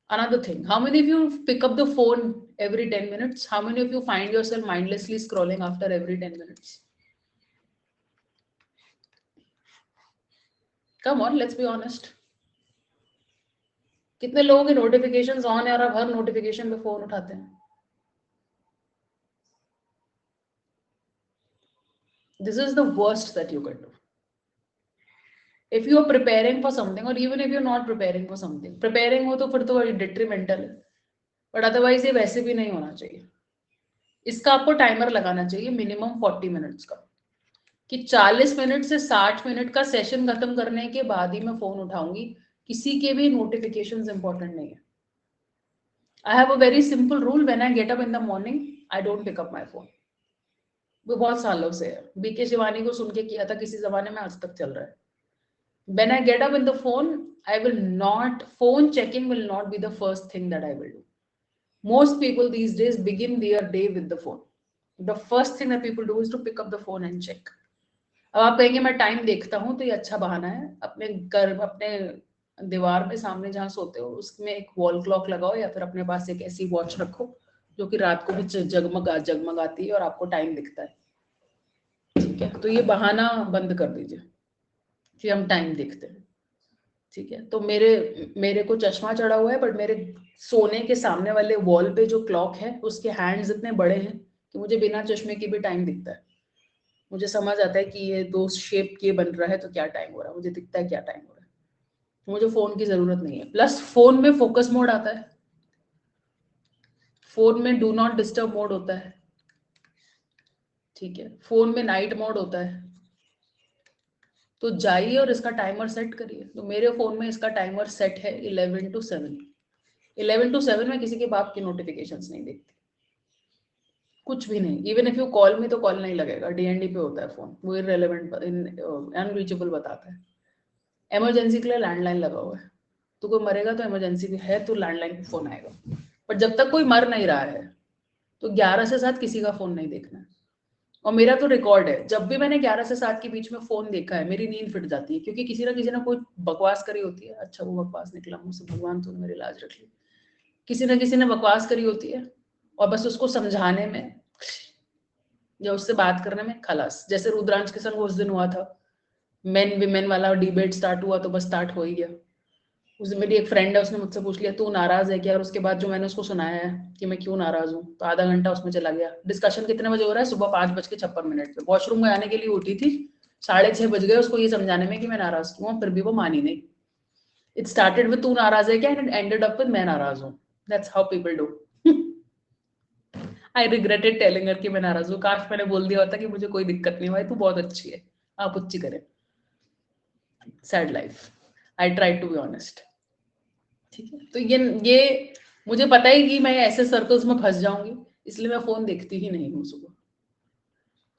A: Another thing, how many of you pick up the phone every 10 minutes? How many of you find yourself mindlessly scrolling after every 10 minutes? Come on, let's be honest. कितने लोगों के नोटिफिकेशंस ऑन है और आप हर नोटिफिकेशन पे phone उठाते हैं? This is the worst that you can do. If you are preparing for something or even if you're not preparing for something, preparing हो तो फिर तो detrimental है, but otherwise ये वैसे भी नहीं होना चाहिए। इसका आपको टाइमर लगाना चाहिए मिनिमम 40 मिनट्स का, कि 40 मिनट से 60 मिनट का सेशन खत्म करने के बाद ही मैं फोन उठाऊंगी। किसी के भी नोटिफिकेशंस इंपॉर्टेंट नहीं है। I have a very simple rule, when I get up in the morning, I don't pick up my phone. वो बहुत सालों से है, बीके शिवानी को सुन के किया था किसी जमाने में, आज तक चल रहा है। When I get up in the phone, I will not, phone checking will not be the first thing that I will do. Most people these days begin their day with the phone. The first thing that people do is to pick up the phone and check. अब आप कहेंगे मैं time देखता हूँ, तो ये अच्छा बहाना है। अपने घर, अपने दीवार में सामने जहाँ सोते हो उसमें एक वॉल क्लॉक लगाओ, या फिर अपने पास एक ऐसी वॉच रखो जो कि रात को भी जगमगाती है और आपको टाइम दिखता है। ठीक है, तो ये बहाना बंद कर दीजिए कि हम टाइम देखते हैं। ठीक है, तो मेरे को चश्मा चढ़ा हुआ है, बट मेरे सोने के सामने वाले वॉल पे जो क्लॉक है उसके हैंड्स इतने बड़े हैं कि मुझे बिना चश्मे के भी टाइम दिखता है। मुझे समझ आता है कि ये दो शेप के बन रहा है तो क्या टाइम हो रहा है, मुझे दिखता है क्या टाइम हो रहा है। मुझे फोन की जरूरत नहीं है। प्लस फोन में फोकस मोड आता है, फोन में डू नॉट डिस्टर्ब मोड होता है। ठीक है, फोन में नाइट मोड होता है। तो जाइए और इसका टाइमर सेट करिए। तो मेरे फोन में इसका टाइमर सेट है 11 to 7। 11 to 7 में किसी के बाप की नोटिफिकेशंस नहीं देखती, कुछ भी नहीं। इवन इफ यू कॉल मी तो कॉल नहीं लगेगा, डीएनडी पे होता है फोन, वो इररिलेवेंट अनरीचेबल बताता है। इमरजेंसी के लिए लैंडलाइन लगा हुआ है, तो कोई मरेगा तो इमरजेंसी भी है तो लैंडलाइन पे फोन आएगा। पर जब तक कोई मर नहीं रहा है तो 11 से 7 किसी का फोन नहीं देखना है। और मेरा तो रिकॉर्ड है, जब भी मैंने 11 से 7 के बीच में फोन देखा है मेरी नींद फिट जाती है, क्योंकि किसी ना कोई बकवास करी होती है। अच्छा, वो बकवास निकला मुझसे, भगवान तूने मेरी लाज रख ली। किसी ने बकवास करी होती है और बस उसको समझाने में या उससे बात करने में खलास। जैसे रुद्रांश के संग उस दिन हुआ था, मेन विमेन वाला डिबेट स्टार्ट हुआ तो बस स्टार्ट हो ही गया। उस दिन मेरी एक फ्रेंड है, उसने मुझसे पूछ लिया तू नाराज है क्या, और उसके बाद जो मैंने उसको सुनाया है कि मैं क्यों नाराज हूँ, तो आधा घंटा उसमें चला गया। डिस्कशन कितने बजे हो रहा है, सुबह 5:56 पे। वॉशरूम में आने के लिए उठी थी, 6:30 बज गए उसको ये समझाने में कि मैं नाराज क्यों हूँ, फिर भी वो मानी नहीं। इट स्टार्टेड विद तू नाराज है क्या, and it ended up with मैं नाराज हूँ। That's how people do. I regretted telling her कि मैं नाराज हूँ। काश मैंने बोल दिया होता कि मुझे कोई दिक्कत नहीं भाई, तू बहुत अच्छी है, आप अच्छी करें। Sad life, I try to be honest. ठीक है, तो ये मुझे पता है कि मैं ऐसे सर्कल्स में फंस जाऊंगी, इसलिए मैं फोन देखती ही नहीं हूँ सुबह।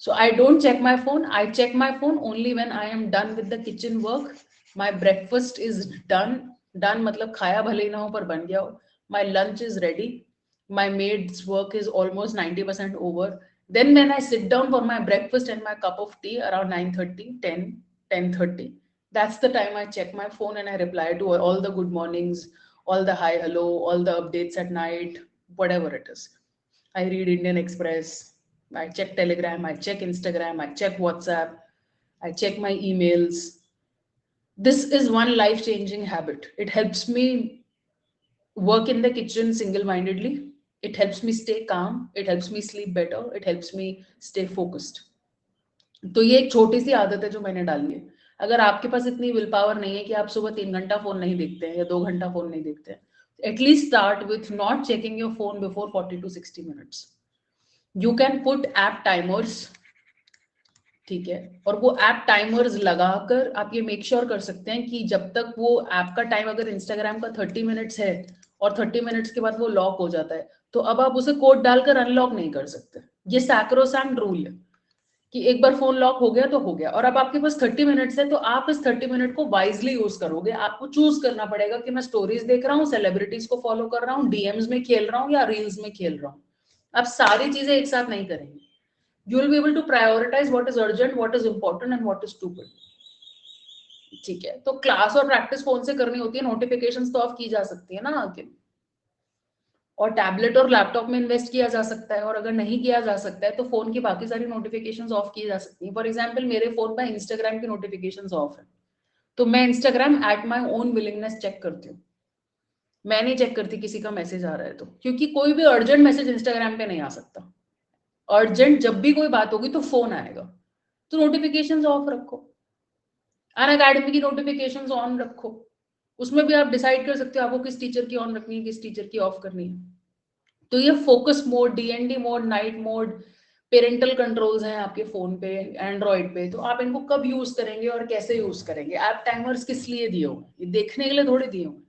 A: So I don't check my phone. I check my phone only when I am done with the kitchen work. My breakfast is done. Done मतलब खाया भले ही ना हो पर बन गया हो. My lunch is ready. My maid's work is almost 90% over. Then when I sit down for my breakfast and my cup of tea around 9:30, 10, 10:30, that's the time I check my phone and I reply to all the good mornings, all the hi, hello, all the updates at night, whatever it is. I read Indian Express, I check Telegram, I check Instagram, I check WhatsApp, I check my emails. This is one life-changing habit. It helps me work in the kitchen single-mindedly. It helps me stay calm. It helps me sleep better. It helps me stay focused. तो ये एक छोटी सी आदत है जो मैंने डाली है। अगर आपके पास इतनी विल पावर नहीं है कि आप सुबह 3 घंटा फोन नहीं देखते हैं या 2 घंटा फोन नहीं देखते हैं, at least start with not checking your phone before 40 to 60 minutes. You can put app timers, ठीक है, और वो ऐप टाइमर्स लगाकर आप ये मेक श्योर कर सकते हैं कि जब तक वो ऐप का टाइम, अगर इंस्टाग्राम का 30 मिनट्स है और 30 मिनट्स के बाद वो लॉक हो जाता है, तो अब आप उसे कोड डालकर अनलॉक नहीं कर सकते। ये सैक्रोसैंक्ट रूल है कि एक बार फोन लॉक हो गया तो हो गया। और अब आपके पास 30 मिनट्स है तो आप इस 30 मिनट को वाइजली यूज करोगे। आपको चूज करना पड़ेगा कि मैं स्टोरीज देख रहा हूँ, सेलिब्रिटीज को फॉलो कर रहा हूँ, डीएम्स में खेल रहा हूँ या रील्स में खेल रहा हूँ। आप सारी चीजें एक साथ नहीं करेंगे। You will be able to prioritize what is urgent, what is important and what is stupid. ठीक है, तो क्लास और प्रैक्टिस फोन से करनी होती है, नोटिफिकेशंस तो ऑफ की जा सकती है ना आके, और टैबलेट और लैपटॉप में इन्वेस्ट किया जा सकता है, और अगर नहीं किया जा सकता है तो फोन की बाकी सारी नोटिफिकेशंस ऑफ की जा सकती है। फॉर एग्जांपल मेरे फोन पर इंस्टाग्राम की नोटिफिकेशंस ऑफ है, तो मैं Instagram at my own willingness check करती हूँ। मैं नहीं चेक करती किसी का मैसेज आ रहा है तो, क्योंकि कोई भी अर्जेंट मैसेज इंस्टाग्राम पे नहीं आ सकता। अर्जेंट जब भी कोई बात होगी तो फोन आएगा, तो नोटिफिकेशंस ऑफ रखो। अनअकैडमी की नोटिफिकेशंस ऑन रखो, उसमें भी आप डिसाइड कर सकते हो आपको किस टीचर की ऑन रखनी है, किस टीचर की ऑफ करनी है। तो ये focus mode, DND mode, night mode, parental controls हैं आपके फोन पे, एंड्रॉइड पे, तो आप इनको कब यूज करेंगे और कैसे यूज करेंगे। ऐप टाइमर्स किस लिए दिए हुए, ये देखने के लिए थोड़ी दिए हुए।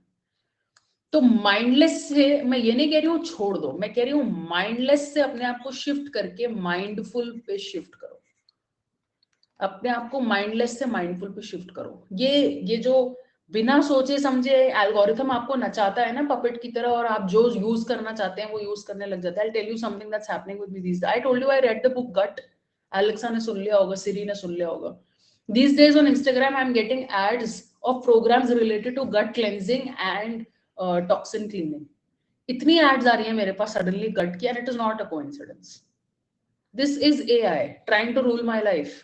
A: तो माइंडलेस से मैं ये नहीं कह रही हूँ छोड़ दो, मैं कह रही हूँ माइंडलेस से अपने आप को शिफ्ट करके माइंडफुल पे शिफ्ट करो। अपने आप को माइंडलेस से माइंडफुल पे शिफ्ट करो। ये जो बिना सोचे समझे एल्गोरिथम आपको नचाता है ना पपेट की तरह, और आप जो यूज करना चाहते हैं वो यूज करने लग जाता है। I tell you something that's happening with me this. I told you I read the book Gut. Alexa ने सुन लिया होगा, सिरी ने सुन लिया होगा। These days on Instagram, I'm getting ads of programs related to gut cleansing and toxin cleaning. इतनी ads आ रही है मेरे पास suddenly gut की, and it is not a coincidence. This is AI trying to rule my life.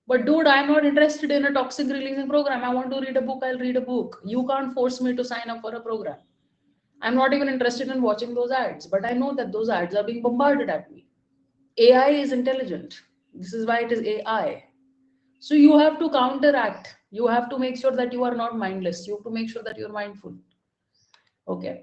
A: But dude, I'm not interested in a toxic releasing program. I want to read a book, I'll read a book. You can't force me to sign up for a program. I'm not even interested in watching those ads, but I know that those ads are being bombarded at me. AI is intelligent. This is why it is AI. So you have to counteract. You have to make sure that you are not mindless. You have to make sure that you're mindful. Okay.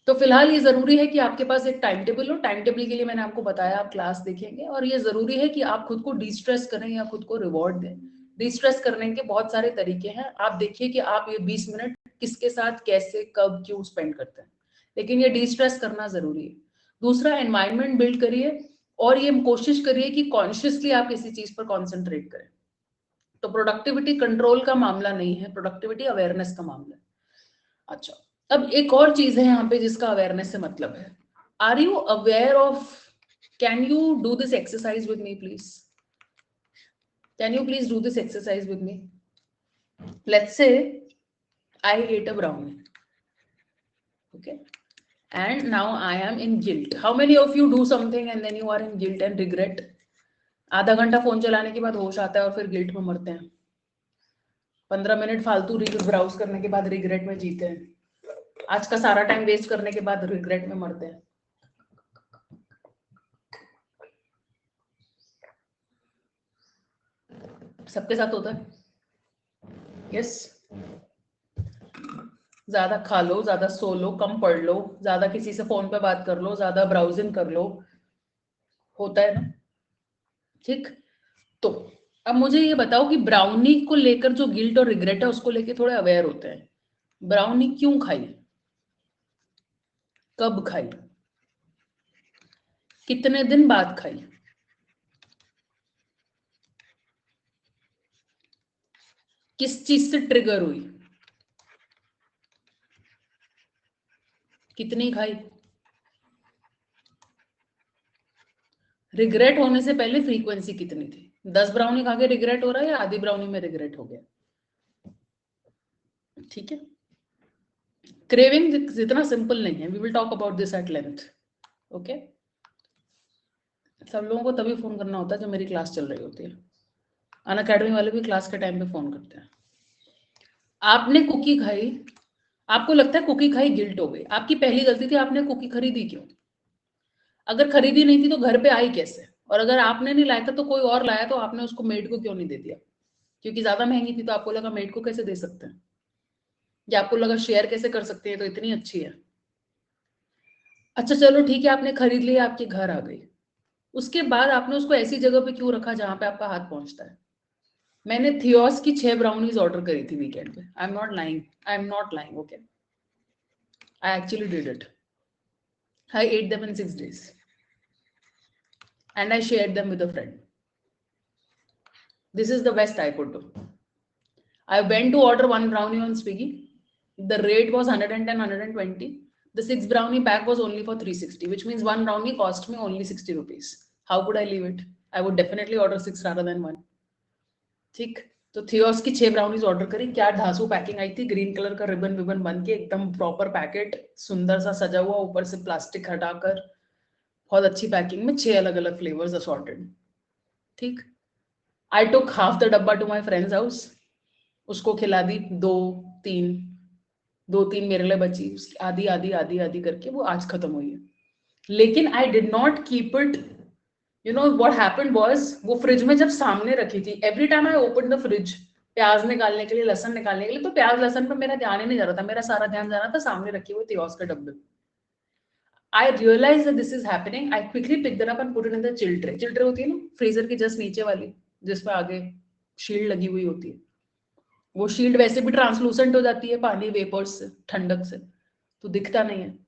A: तो फिलहाल ये जरूरी है कि आपके पास एक time table हो। Time table के लिए मैंने आपको बताया, आप क्लास देखेंगे, और ये जरूरी है कि आप खुद को डिस्ट्रेस करें या खुद को रिवॉर्ड दें। डिस्ट्रेस करने के बहुत सारे तरीके हैं। आप देखिए कि आप ये 20 मिनट किसके साथ, कैसे, कब, क्यों स्पेंड करते हैं, लेकिन ये डिस्ट्रेस करना जरूरी है। दूसरा, एनवायरमेंट बिल्ड करिए, और ये कोशिश करिए कि कॉन्शियसली आप किसी चीज पर कॉन्सेंट्रेट करें। तो प्रोडक्टिविटी कंट्रोल का मामला नहीं है, प्रोडक्टिविटी अवेयरनेस का मामला है। अच्छा, अब एक और चीज है यहाँ पे जिसका अवेयरनेस से मतलब है। Are you aware of, can you do this exercise with me please? Can you please do this exercise with me? Let's say I ate a brownie, okay, and now I am in guilt. How many of you do something and then you are in guilt and regret? आधा घंटा phone चलाने के बाद होश आता है और फिर गिल्ट में मरते हैं। 15 मिनट फालतू रील्स ब्राउज करने के बाद रिग्रेट में जीते हैं। आज का सारा टाइम वेस्ट करने के बाद रिग्रेट में मरते हैं। सबके साथ होता है। यस। ज्यादा खा लो, ज्यादा सो लो, कम पढ़ लो, ज्यादा किसी से फोन पे बात कर लो, ज्यादा ब्राउजिंग कर लो, होता है ना। ठीक। तो अब मुझे ये बताओ कि ब्राउनी को लेकर जो गिल्ट और रिग्रेट है उसको लेकर थोड़े अवेयर होते हैं। ब्राउनी क्यों खाई, कब खाई, कितने दिन बाद खाई, किस चीज से ट्रिगर हुई, कितनी खाई, रिग्रेट होने से पहले फ्रीक्वेंसी कितनी थी। 10 ब्राउनी खा के रिग्रेट हो रहा है या आधी ब्राउनी में रिग्रेट हो गया। ठीक है। क्रेविंग इतना सिंपल नहीं है। We will talk about this at length. Okay. सब लोगों को तभी फोन करना होता है जब मेरी क्लास चल रही होती है। अनअकैडमी वाले भी क्लास के टाइम पे फोन करते हैं। आपने कुकी खाई, आपको लगता है कुकी खाई गिल्ट हो गई। आपकी पहली गलती थी, आपने कुकी खरीदी क्यों। अगर खरीदी नहीं थी तो घर पे आई कैसे, और अगर आपने नहीं लाया था तो कोई और लाया तो आपने उसको मेड को क्यों नहीं दे दिया। क्योंकि ज्यादा महंगी थी तो आपको लगा मेड को कैसे दे सकते हैं, या आपको लगा शेयर कैसे कर सकते हैं, तो इतनी अच्छी है। अच्छा चलो ठीक है, आपने खरीद लिया, आपके घर आ गई। उसके बाद आपने उसको ऐसी जगह पे क्यों रखा जहां पे आपका हाथ पहुंचता है। मैंने थियोस की 6 ब्राउनीज ऑर्डर करी थी वीकेंड पे। I am not lying, I am not lying, okay. I actually did it. I at them in 6 days and I shared them with a friend. This is the best I could do. I went to order one brownie on Swiggy. The rate was 110, 120. The 6 brownie pack was only for 360, which means one brownie cost me only 60 rupees. How could I leave it? I would definitely order 6 rather than 1. ठीक। तो theos की 6 brownies order करी। क्या ढासू packing आई थी, green colour का ribbon विबन बन के एकदम प्रॉपर पैकेट, सुंदर सा सजा हुआ, ऊपर से प्लास्टिक हटाकर बहुत अच्छी पैकिंग में 6 अलग अलग फ्लेवर्स असॉर्टेड। ठीक। आई टुक हाफ द डब्बा टू माई फ्रेंड्स हाउस, उसको खिला दी। तीन दो तीन मेरे लिए बची, आधी आधी आधी आधी करके वो आज खत्म हुई है। लेकिन I did not keep it. You know what happened was, वो फ्रिज में जब सामने रखी थी, every time I open the fridge प्याज निकालने के लिए, लहसन निकालने के लिए, तो प्याज लहसन पे मेरा ध्यान ही नहीं जा रहा था। मेरा सारा ध्यान जा रहा था सामने रखी हुई थियोस के डब्बे। I realize that this is happening. I quickly pick that up and put it in the chill tray. Chill tray होती है ना फ्रीजर की जस्ट नीचे वाली, जिसमें आगे शील्ड लगी हुई होती है। वो शील्ड वैसे भी ट्रांसलूसेंट हो जाती है पानी वेपर्स से, ठंडक से, तो दिखता नहीं है।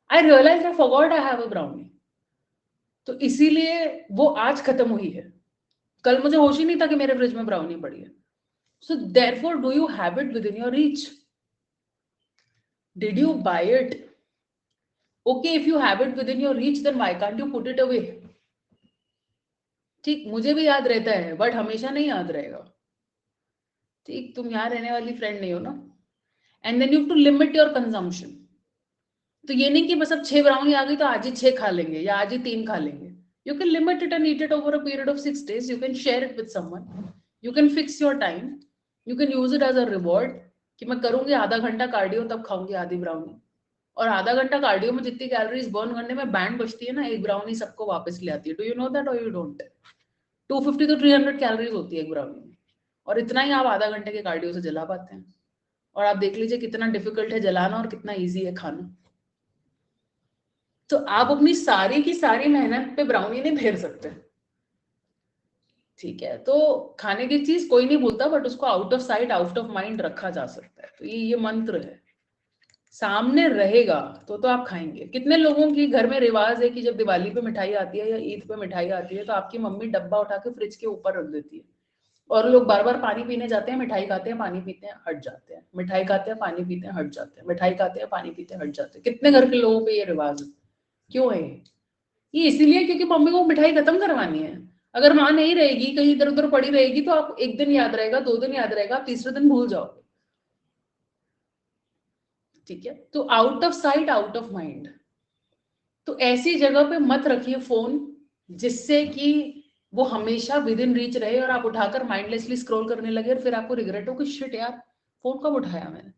A: I realize I forgot I have a brownie. तो इसीलिए वो आज खत्म हुई है। कल मुझे होश ही नहीं था कि मेरे फ्रिज में ब्राउनी पड़ी है। So therefore do you have it with in your reach? Did you buy it? Okay, if you have it with in your reach then why can't you put it away? ठीक, मुझे भी याद रहता है but हमेशा नहीं याद रहेगा। ठीक, तुम यहाँ रहने वाली फ्रेंड नहीं हो ना। And then you have to limit your consumption. तो ये नहीं कि बस अब 6 ब्राउनी आ गई तो आज ही 6 खा लेंगे या आज ही 3 खा लेंगे। You can limit it and eat it over a period of 6 days. You can share it with someone. You can fix your time. You can use it as a reward कि मैं करूंगी आधा घंटा कार्डियो तब खाऊंगी आधी brownie. और आधा घंटा कार्डियो में जितनी कैलोरीज बर्न करने में बैंड बचती है ना, एक ब्राउनी सबको वापस ले आती है। डू यू नो दैट और यू डोंट? 250 to 300 कैलोरीज होती है एक ब्राउनी में, और इतना ही आप आधा घंटे के कार्डियो से जला पाते हैं। और आप देख लीजिए कितना डिफिकल्ट है जलाना और कितना ईजी है खाना। तो आप अपनी सारी की सारी मेहनत पे ब्राउनी नहीं फेर सकते। ठीक है, तो खाने की चीज कोई नहीं भूलता, बट उसको out of sight out of mind रखा जा सकता है। तो ये मंत्र है, सामने रहेगा तो आप खाएंगे। कितने लोगों की घर में रिवाज है कि जब दिवाली पे मिठाई आती है या ईद पे मिठाई आती है तो आपकी मम्मी डब्बा उठा के फ्रिज के ऊपर रख देती है, और लोग बार बार पानी पीने जाते हैं, मिठाई खाते हैं, पानी पीते हैं, हट जाते हैं, मिठाई खाते हैं, पानी पीते हैं, हट जाते हैं, मिठाई खाते हैं, पानी पीते हैं, हट जाते हैं। कितने घर के लोगों पे ये रिवाज है? क्यों है ये? इसीलिए क्योंकि मम्मी को मिठाई खत्म करवानी है। अगर माँ नहीं रहेगी, कहीं इधर उधर पड़ी रहेगी, तो आप एक दिन याद रहेगा, 2 दिन याद रहेगा, आप तीसरे दिन भूल जाओगे। ठीक है, तो out of sight out of mind. तो ऐसी जगह पे मत रखिए फोन जिससे कि वो हमेशा विद इन रीच रहे और आप उठाकर माइंडलेसली स्क्रॉल करने लगे और फिर आपको रिग्रेट हो कि शिट यार फोन कब उठाया मैंने।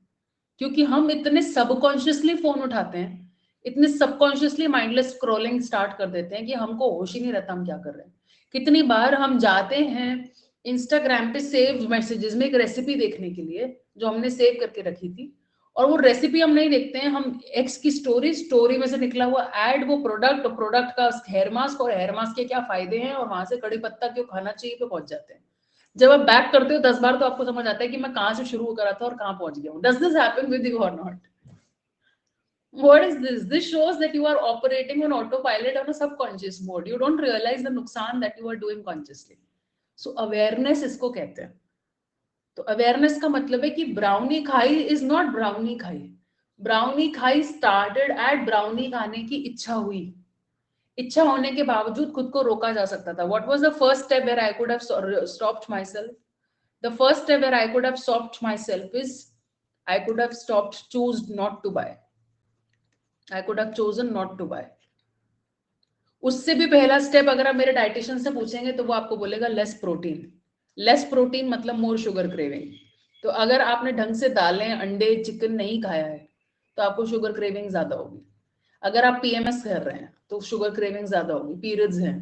A: क्योंकि हम इतने सबकॉन्शियसली फोन उठाते हैं, इतने सबकॉन्शियसली माइंडलेस स्क्रॉलिंग स्टार्ट कर देते हैं कि हमको होश ही नहीं रहता हम क्या कर रहे हैं। कितनी बार हम जाते हैं इंस्टाग्राम पे सेव मैसेजेस में एक रेसिपी देखने के लिए जो हमने सेव करके रखी थी, और वो रेसिपी हम नहीं देखते हैं, हम एक्स की स्टोरी में से निकला हुआ ऐड, वो प्रोडक्ट का हेयर मास्क और हेयर मास्क के क्या फायदे हैं और वहां से कड़ी पत्ता क्यों खाना चाहिए पे पहुंच जाते हैं। जब आप बैक करते हो 10 बार तो आपको समझ आता है कि मैं कहां से शुरू करा था और कहां पहुंच गया हूं। Does this happen with you और not? What is this? This shows that you are operating on autopilot on a subconscious mode. You don't realize the नुकसान that you are doing consciously. So awareness इसको कहते हैं। तो awareness का मतलब है कि ब्राउनी खाई इज नॉट ब्राउनी खाई। ब्राउनी खाई स्टार्टेड एट ब्राउनी खाने की इच्छा हुई। इच्छा होने के बावजूद खुद को रोका जा सकता था। What was the first step where I could have stopped myself? The first step where I could have stopped myself is I could have stopped, choose not to buy. I could have chosen not to buy. उससे भी पहला step अगर आप मेरे dietitian से पूछेंगे तो वो आपको बोलेगा लेस प्रोटीन। लेस प्रोटीन मतलब मोर शुगर क्रेविंग। तो अगर आपने ढंग से दालें, अंडे, चिकन नहीं खाया है तो आपको शुगर क्रेविंग ज्यादा होगी। अगर आप पीएमएस कर रहे हैं तो शुगर क्रेविंग ज्यादा होगी। पीरियड्स हैं,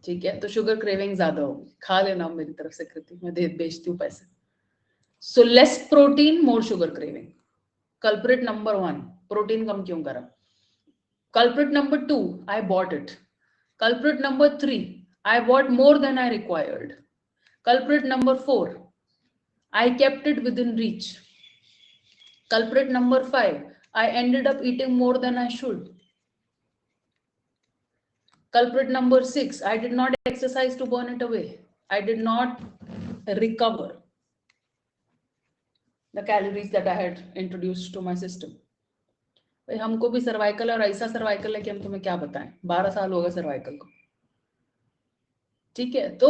A: ठीक है, तो शुगर क्रेविंग ज्यादा होगी। खा लेना मेरी तरफ से कृति, मैं बेचती हूँ पैसे। So less protein, more sugar craving. Culprit number 1, protein कम क्यों करा। Culprit number 2, I bought it. Culprit number 3, I bought more than I required. Culprit number 4, I kept it within reach. Culprit number 5, I ended up eating more than I should. Culprit number 6, I did not exercise to burn it away. I did not recover the calories that I had introduced to my system. भाई हमको भी cervical, और ऐसा cervical है कि हम तुम्हें क्या बताएं, 12 साल हो गए सर्वाइकल को, ठीक है। तो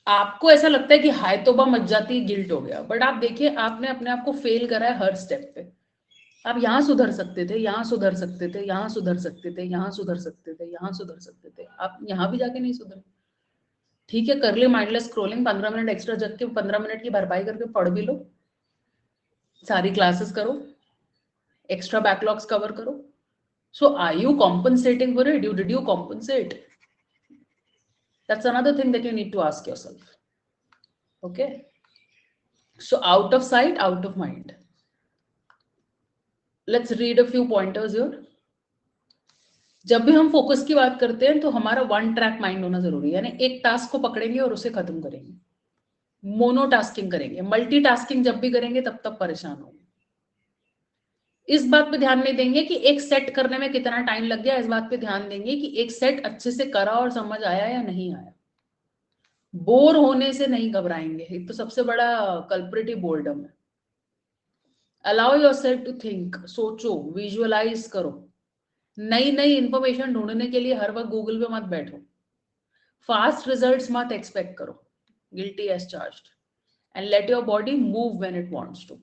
A: आपको ऐसा लगता है कि हाय तोबा मच जाती है, गिल्ट हो गया, बट आप देखिए आपने अपने आप को फेल करा है हर स्टेप पे। आप यहाँ सुधर सकते थे, यहाँ सुधर सकते थे, यहाँ सुधर सकते थे, यहाँ सुधर सकते थे, यहाँ सुधर सकते थे, आप यहाँ भी जाके नहीं सुधरे। ठीक है, कर ले माइंडलेस स्क्रोलिंग, 15 मिनट एक्स्ट्रा जग के 15 मिनट की भरपाई करके पढ़ भी लो, सारी क्लासेस करो, एक्स्ट्रा बैकलॉग्स कवर करो। So are you compensating for it? Did you compensate? That's another thing that you need to ask yourself. Okay, so out of sight, out of mind. Let's read a few pointers here. जब भी हम focus की बात करते हैं तो हमारा one track mind होना जरूरी है, यानी एक टास्क को पकड़ेंगे और उसे खत्म करेंगे। मोनोटास्किंग करेंगे, मल्टीटास्किंग जब भी करेंगे तब परेशान होंगे। इस बात पे ध्यान नहीं देंगे कि एक सेट करने में कितना टाइम लग गया, इस बात पे ध्यान देंगे कि एक सेट अच्छे से करा और समझ आया या नहीं आया। बोर होने से नहीं घबराएंगे, एक तो सबसे बड़ा कल्प्रिट ही बोर्डम है। अलाउ योरसेल्फ टू थिंक, सोचो, विजुअलाइज करो। नई नई इंफॉर्मेशन ढूंढने के लिए हर वक्त गूगल पे मत बैठो। फास्ट रिजल्ट्स मत एक्सपेक्ट करो, guilty as charged, and let your body move when it wants to.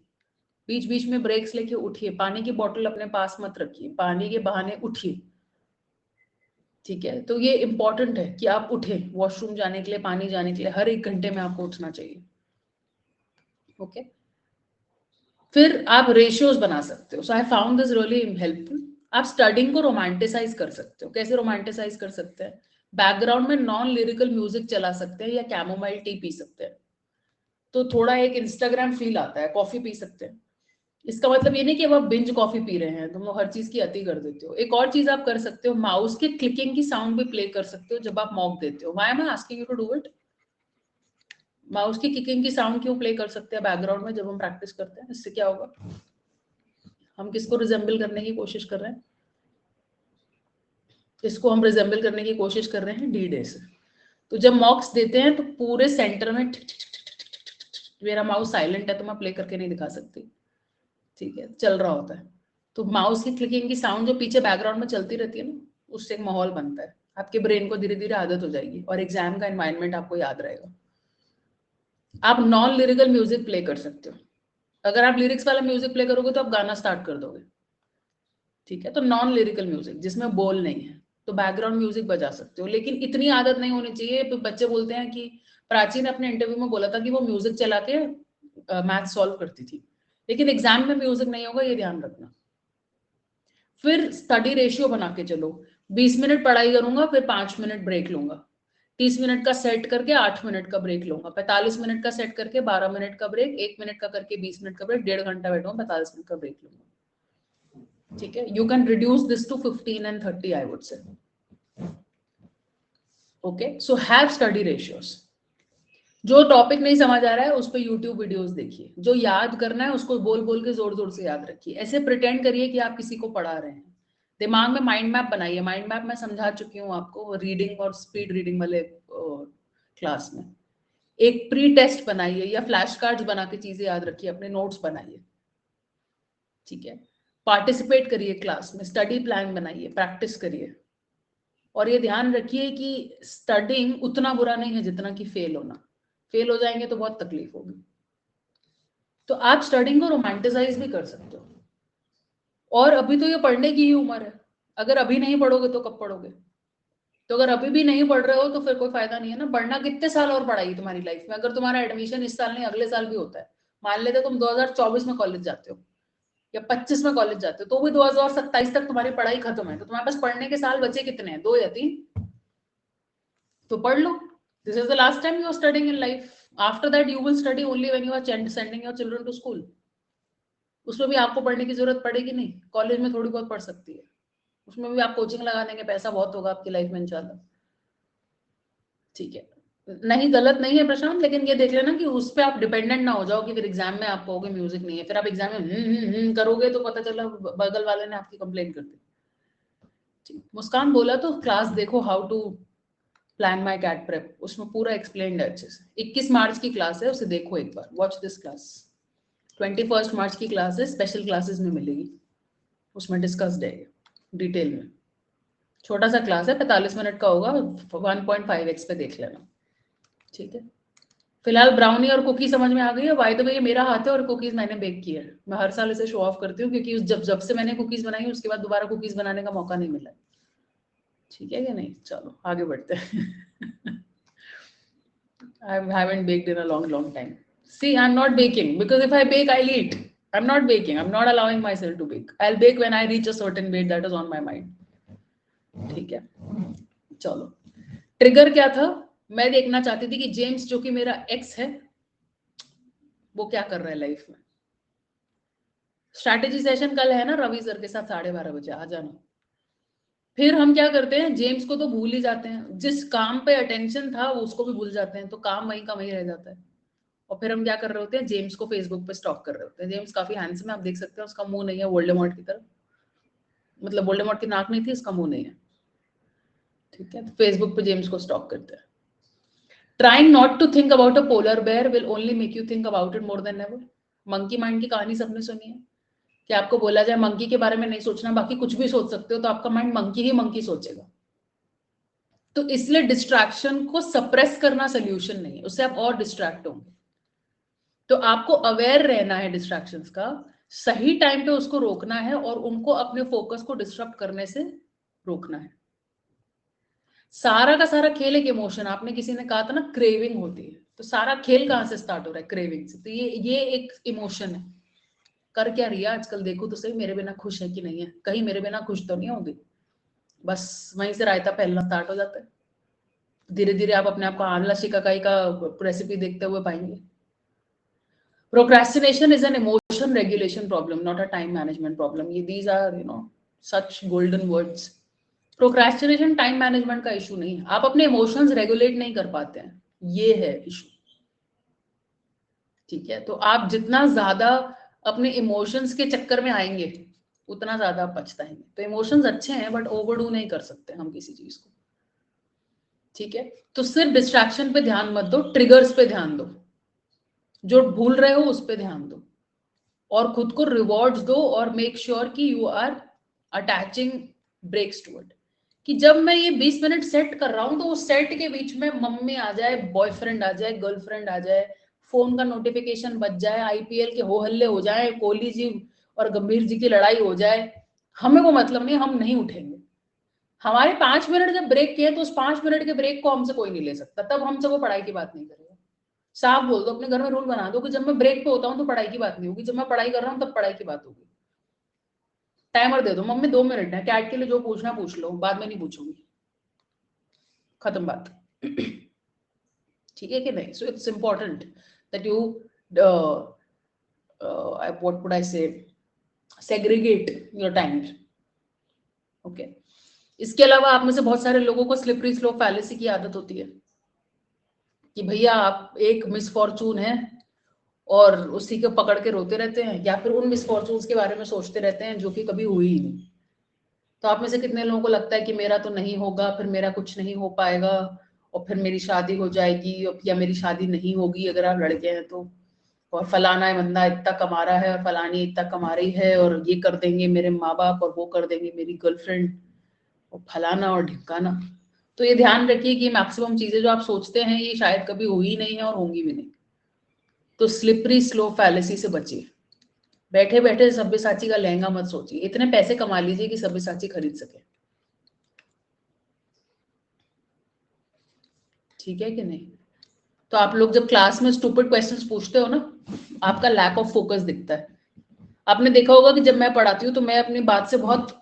A: बीच बीच में ब्रेक्स लेके उठिए, पानी की बोतल अपने पास मत रखिए, पानी के बहाने उठिए, ठीक है। तो ये इंपॉर्टेंट है कि आप उठे, वॉशरूम जाने के लिए, पानी जाने के लिए, हर 1 घंटे में आपको उठना चाहिए। ओके, फिर आप रेशियोज बना सकते हो। So I found this really helpful. आप स्टडिंग को रोमांटिसाइज कर सकते हो। कैसे रोमांटिसाइज कर सकते हैं? बैकग्राउंड में नॉन लिरिकल म्यूजिक चला सकते हैं या कैमोमाइल टी पी सकते हैं, तो थोड़ा एक इंस्टाग्राम फील आता है। कॉफी पी सकते हैं। इसका मतलब ये नहीं कि अब आप बिंज कॉफी पी रहे हैं, तुम लोग हर चीज की अति कर देते हो। एक और चीज आप कर सकते हो, माउस के क्लिकिंग की साउंड भी प्ले कर सकते हो जब आप मॉक देते हो। Why am I asking you to do it? Mouse की क्लिकिंग की साउंड क्यों प्ले कर सकते हैं बैकग्राउंड में जब हम प्रैक्टिस करते हैं? इससे क्या होगा? हम किसको रिजेंबल करने की कोशिश कर रहे हैं? इसको हम रिजेंबल करने की कोशिश कर रहे हैं डी-डे से। तो जब मॉक्स देते हैं तो पूरे सेंटर में मेरा माउस साइलेंट है तो मैं प्ले करके नहीं दिखा सकती, ठीक है, चल रहा होता है। तो माउस की क्लिकिंग की साउंड जो पीछे बैकग्राउंड में चलती रहती है ना, उससे एक माहौल बनता है। आपके ब्रेन को धीरे धीरे आदत हो जाएगी और एग्जाम का एनवायरनमेंट आपको याद रहेगा। आप नॉन लिरिकल म्यूजिक प्ले कर सकते हो। अगर आप लिरिक्स वाला म्यूजिक प्ले करोगे तो आप गाना स्टार्ट कर दोगे, ठीक है। तो नॉन लिरिकल म्यूजिक जिसमें बोल नहीं है, तो बैकग्राउंड म्यूजिक बजा सकते हो, लेकिन इतनी आदत नहीं होनी चाहिए। बच्चे बोलते हैं कि प्राची ने अपने इंटरव्यू में बोला था कि वो म्यूजिक चला के मैथ सॉल्व करती थी, लेकिन एग्जाम में म्यूजिक नहीं होगा, ये ध्यान रखना। फिर स्टडी रेशियो बना के चलो, 20 मिनट पढ़ाई करूंगा, फिर 5 मिनट ब्रेक लूंगा, 30 मिनट का सेट करके 8 मिनट का ब्रेक लूंगा, 45 मिनट का सेट करके 12 मिनट का ब्रेक, 1 मिनट का करके 20 मिनट का ब्रेक, 1.5 घंटा बैठूंगा, 45 मिनट का ब्रेक लूंगा। ठीक है, you can reduce this to 15 and 30 I would say. Okay, so have study ratios. जो टॉपिक नहीं समझ आ रहा है उस पर यूट्यूब वीडियोस देखिए, जो याद करना है उसको बोल बोल के जोर जोर से याद रखिए, ऐसे प्रिटेंड करिए कि आप किसी को पढ़ा रहे हैं। दिमाग में माइंड मैप बनाइए, माइंड मैप मैं समझा चुकी हूँ आपको रीडिंग और स्पीड रीडिंग वाले क्लास में। एक प्री टेस्ट बनाइए या फ्लैश कार्ड्स बना के चीजें याद रखिए, अपने नोट्स बनाइए। ठीक है, पार्टिसिपेट करिए क्लास में, स्टडी प्लान बनाइए, प्रैक्टिस करिए। और ये ध्यान रखिए कि स्टडिंग उतना बुरा नहीं है जितना कि फेल होना। फेल हो जाएंगे तो बहुत तकलीफ होगी। तो आप स्टडिंग को रोमांटिसाइज भी कर सकते हो। और अभी तो ये पढ़ने की ही उम्र है, अगर अभी नहीं पढ़ोगे तो कब पढ़ोगे? तो अगर अभी भी नहीं पढ़ रहे हो तो फिर कोई फायदा नहीं है ना। पढ़ना कितने साल और पढ़ाई तुम्हारी लाइफ में? अगर तुम्हारा एडमिशन इस साल नहीं अगले साल भी होता है, मान लेते तुम 2024 में कॉलेज जाते हो या 25 में कॉलेज जाते हो, तो भी 2027 तक तुम्हारी पढ़ाई खत्म है, तो तुम्हारे पास पढ़ने के साल बचे कितने हैं? 2 या 3। तो पढ़ लो। This is the last time you are studying in life. After that you will study only when you are sending your children to school. उसमें भी आपको पढ़ने की जरूरत पड़ेगी नहीं, कॉलेज में थोड़ी बहुत पढ़ सकती है, उसमें भी आप कोचिंग लगा देंगे, पैसा बहुत होगा आपकी लाइफ में इंशाल्लाह। ठीक है, नहीं गलत नहीं है प्रशांत, लेकिन ये देख लेना कि उस पर आप डिपेंडेंट ना हो जाओ कि फिर एग्जाम में आप कहोगे म्यूजिक नहीं है, फिर आप एग्जाम में करोगे तो पता चला बगल वाले ने आपकी कंप्लेन कर दी। मुस्कान बोला तो क्लास देखो, how to plan my CAT prep, उसमें पूरा एक्सप्लेन्ड है अच्छे से। 21 मार्च की क्लास है, उसे देखो एक बार, वॉच दिस क्लास। 21 मार्च की क्लास है, स्पेशल क्लासेस में मिलेगी, उसमें डिस्कस्ड है डिटेल में। छोटा सा क्लास है, 45 मिनट का होगा, 1.5x पे देख लेना। ठीक है, फिलहाल ब्राउनी और कुकी समझ में आ गई है। बाय द वे ये मेरा हाथ है और कुकीज मैंने बेक की है, मैं हर साल इसे शो ऑफ करती हूँ क्योंकि जब से मैंने कुकीज बनाई उसके बाद दोबारा कुकीज बनाने का मौका नहीं मिला। ठीक है कि नहीं? चलो आगे बढ़ते हैं। I haven't baked in a long time. See, I'm not baking because if I bake, I'll eat. I'm not baking. I'm not allowing myself to bake. I'll bake when I reach a certain weight that is on my mind. ठीक है, चलो। Trigger क्या था? मैं देखना चाहती थी कि जेम्स जो कि मेरा एक्स है वो क्या कर रहा है लाइफ में। स्ट्रैटेजी सेशन कल है ना रवि सर के साथ 12:30 बजे, आ जाना। फिर हम क्या करते हैं, जेम्स को तो भूल ही जाते हैं, जिस काम पे अटेंशन था वो उसको भी भूल जाते हैं, तो काम वहीं का वहीं रह जाता है। और फिर हम क्या कर रहे होते हैं, जेम्स को फेसबुक पे स्टॉक कर रहे होते हैं। जेम्स काफी हैंडसम है, आप देख सकते हैं, उसका मुंह नहीं है वोल्डेमॉर्ट की तरह, मतलब वोल्डेमॉर्ट की नाक नहीं थी, इसका मुंह नहीं है। ठीक है, तो फेसबुक पे जेम्स को स्टॉक करते हैं। Trying not to think about a polar bear will only make you think about it more than ever. Monkey mind की कहानी सबने सुनी है कि आपको बोला जाए मंकी के बारे में नहीं सोचना, बाकी कुछ भी सोच सकते हो, तो आपका माइंड मंकी ही मंकी सोचेगा। तो इसलिए डिस्ट्रैक्शन को सप्रेस करना सोल्यूशन नहीं है, उससे आप और डिस्ट्रैक्ट होंगे। तो आपको अवेयर रहना है डिस्ट्रैक्शंस का, सही टाइम पे उसको रोकना है और उनको अपने फोकस को डिस्टर्ब करने से रोकना है। सारा का सारा खेल एक इमोशन, आपने किसी ने कहा था ना क्रेविंग होती है, तो सारा खेल कहां से स्टार्ट हो रहा है? क्रेविंग से। तो ये एक इमोशन है। कर क्या रही है आजकल, देखो तो सही, मेरे बिना खुश है कि नहीं है, कहीं मेरे बिना खुश तो नहीं होगी। बस वहीं से रायता फैलना स्टार्ट हो जाता है। धीरे धीरे आप अपने आप को आंवला शिकाकाई का रेसिपी देखते हुए पाएंगे। Procrastination is an emotion regulation problem, not a time management problem. These are, such golden words. Procrastination time management का इशू नहीं है, आप अपने इमोशंस रेगुलेट नहीं कर पाते हैं, ये है इशू। ठीक है, तो आप जितना ज्यादा अपने इमोशंस के चक्कर में आएंगे उतना ज्यादा आप पछताएंगे। तो इमोशंस अच्छे हैं बट ओवरडू नहीं कर सकते हम किसी चीज को। ठीक है, तो सिर्फ डिस्ट्रैक्शन पे ध्यान मत दो, ट्रिगर्स पे ध्यान दो, जो भूल रहे हो उस पे ध्यान दो, और खुद को रिवॉर्ड्स दो, और मेक श्योर कि you are attaching breaks to it. कि जब मैं ये 20 मिनट सेट कर रहा हूं तो उस सेट के बीच में मम्मी आ जाए, बॉयफ्रेंड आ जाए, गर्लफ्रेंड आ जाए, फोन का नोटिफिकेशन बज जाए, आईपीएल के हो हल्ले हो जाए, कोहली जी और गंभीर जी की लड़ाई हो जाए, हमें वो मतलब नहीं, हम नहीं उठेंगे। हमारे 5 मिनट जब ब्रेक किए तो उस 5 मिनट के ब्रेक को हमसे कोई नहीं ले सकता, तब हमसे वो पढ़ाई की बात नहीं करेगा। साफ बोल दो, अपने घर में रूल बना दो कि जब मैं ब्रेक पे होता हूँ तो पढ़ाई की बात नहीं होगी, जब मैं पढ़ाई कर रहा हूँ तब पढ़ाई की बात होगी। टाइमर दे दो, मम्मी 2 मिनट है, कैट के लिए जो पूछना पूछ लो, बाद में नहीं पूछूंगी, खत्म बात। ठीक है कि नहीं? So it's important that you what would I say, segregate your time. Okay इसके अलावा आप में से बहुत सारे लोगों को स्लिपरी स्लोप फैलेसी की आदत होती है कि भैया आप एक मिसफॉर्चून है और उसी को पकड़ के रोते रहते हैं, या फिर उन मिसफॉर्चून्स के बारे में सोचते रहते हैं जो कि कभी हुई ही नहीं। तो आप में से कितने लोगों को लगता है कि मेरा तो नहीं होगा, फिर मेरा कुछ नहीं हो पाएगा, और फिर मेरी शादी हो जाएगी, या मेरी शादी नहीं होगी अगर आप लड़के हैं तो, और फलाना बंदा इतना कमा रहा है और फलानी इतना कमा रही है, और ये कर देंगे मेरे माँ बाप, और वो कर देंगे मेरी गर्लफ्रेंड, और फलाना और ढिमकाना। तो ये ध्यान रखिए कि मैक्सिमम चीजें जो आप सोचते हैं ये शायद कभी हुई नहीं है और होंगी भी नहीं। तो स्लिपरी स्लो फैलेसी से बचिए। बैठे बैठे सब्यसाची का लहंगा मत सोचिए, इतने पैसे कमा लीजिए कि सब्यसाची खरीद सके। ठीक है कि नहीं? तो आप लोग जब क्लास में स्टूपिड क्वेश्चंस पूछते हो ना, आपका लैक ऑफ फोकस दिखता है। आपने देखा होगा कि जब मैं पढ़ाती हूँ तो मैं अपनी बात से बहुत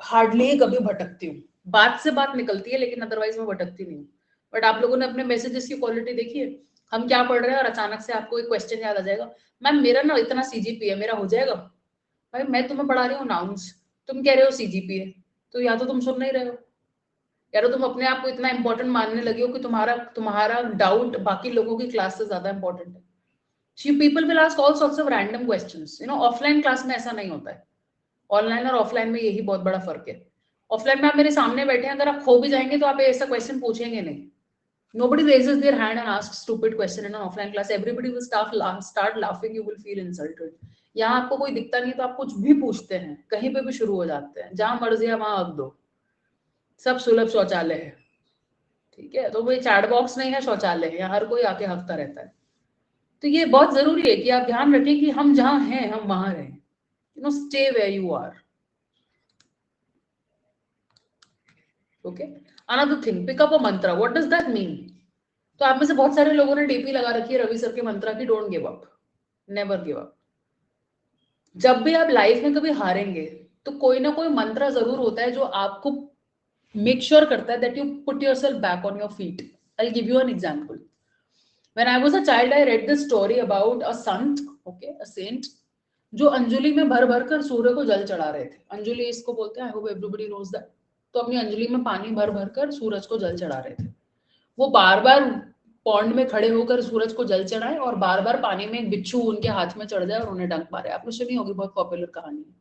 A: हार्डली कभी भटकती हूँ, बात से बात निकलती है लेकिन अदरवाइज मैं भटकती नहीं हूँ। बट आप लोगों ने अपने मैसेजेस की क्वालिटी देखी है, हम क्या पढ़ रहे हैं और अचानक से आपको एक क्वेश्चन याद आ जाएगा, मैम मेरा ना इतना सीजीपी है, मेरा हो जाएगा। भाई मैं तुम्हें पढ़ा रही हूँ नाउन्स, तुम कह रहे हो सीजीपी है, तो या तो तुम सुन नहीं रहे हो, या तो तुम अपने आप को इतना इंपॉर्टेंट मानने लगे हो कि तुम्हारा तुम्हारा डाउट बाकी लोगों की क्लास से ज्यादा इंपॉर्टेंट है। So people will ask all sorts of random questions. You know, offline class में ऐसा नहीं होता है, ऑनलाइन और ऑफलाइन में यही बहुत बड़ा फर्क है। ऑफलाइन में आप मेरे सामने बैठे हैं, अगर आप खो भी जाएंगे तो आप ऐसा क्वेश्चन पूछेंगे नहीं। Nobody raises their hand and asks stupid question in an offline class. Everybody will start laughing. You will feel insulted. यहाँ आपको कोई दिखता नहीं तो आप कुछ भी पूछते हैं, कहीं पे भी शुरू हो जाते हैं, जहां मर्जी है वहां हक दो। सब सुलभ शौचालय है, ठीक है? तो कोई चैट बॉक्स नहीं है, शौचालय है, हर कोई आके हकता रहता है। तो ये बहुत जरूरी है कि आप ध्यान रखें कि हम जहां हैं हम वहां रहें। You know, stay where you are. Okay. Another thing, pick up a mantra. What does that mean? तो आप में से बहुत सारे लोगों ने डीपी लगा रखी है रवि सर के मंत्रा की, don't give up, never give up. जब भी आप लाइफ में कभी हारेंगे तो कोई ना कोई मंत्र जरूर होता है जो आपको मेक श्योर करता है that you put yourself back on your feet. I give you an example. When I was a child I read this story about a Sant, okay, a saint, जो अंजलि में भर भर कर सूर्य को जल चढ़ा रहे थे। अंजलि इसको बोलते हैं, I hope everybody knows that. तो अपनी अंजलि में पानी भर भर कर सूरज को जल चढ़ा रहे थे। वो बार बार पॉन्ड में खड़े होकर सूरज को जल चढ़ाए और बार बार पानी में एक बिच्छू उनके हाथ में चढ़ जाए और उन्हें डंक मारे। आपने सुनी होगी, बहुत पॉपुलर कहानी है,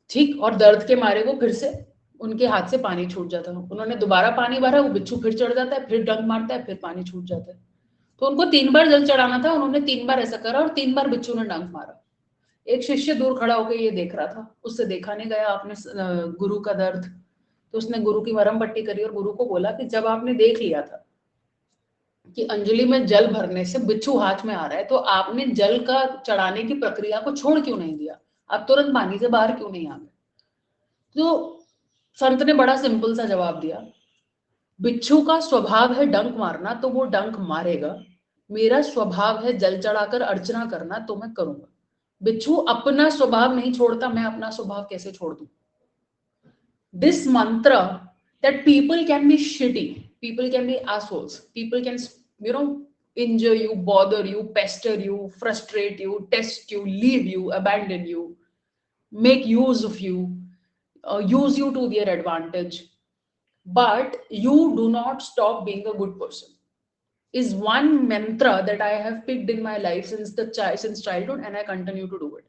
A: ठीक? और दर्द के मारे वो फिर से उनके हाथ से पानी छूट जाता है, उन्होंने दोबारा पानी भरा, वो बिच्छू फिर चढ़ जाता है, फिर डंक मारता है, फिर पानी छूट जाता है। तो उनको 3 बार जल चढ़ाना था, उन्होंने 3 बार ऐसा करा और 3 बार बिच्छू ने डंक मारा। एक शिष्य दूर खड़ा होकर ये देख रहा था, उससे देखा नहीं गया आपने गुरु का दर्द। तो उसने गुरु की मरहम पट्टी करी और गुरु को बोला कि जब आपने देख लिया था कि अंजलि में जल भरने से बिच्छू हाथ में आ रहा है, तो आपने जल का चढ़ाने की प्रक्रिया को छोड़ क्यों नहीं दिया? आप तुरंत पानी से बाहर क्यों नहीं आ गए? तो संत ने बड़ा सिंपल सा जवाब दिया, बिच्छू का स्वभाव है डंक मारना तो वो डंक मारेगा, मेरा स्वभाव है जल चढ़ाकर अर्चना करना तो मैं करूंगा। बिच्छू अपना स्वभाव नहीं छोड़ता, मैं अपना स्वभाव कैसे छोड़ दूं? This mantra that people can be shitty, people can be assholes, people can, you know, injure you, bother you, pester you, frustrate you, test you, leave you, abandon you, make use of you, use you to their advantage, but you do not stop being a good person, is one mantra that I have picked in my life since childhood, and I continue to do it.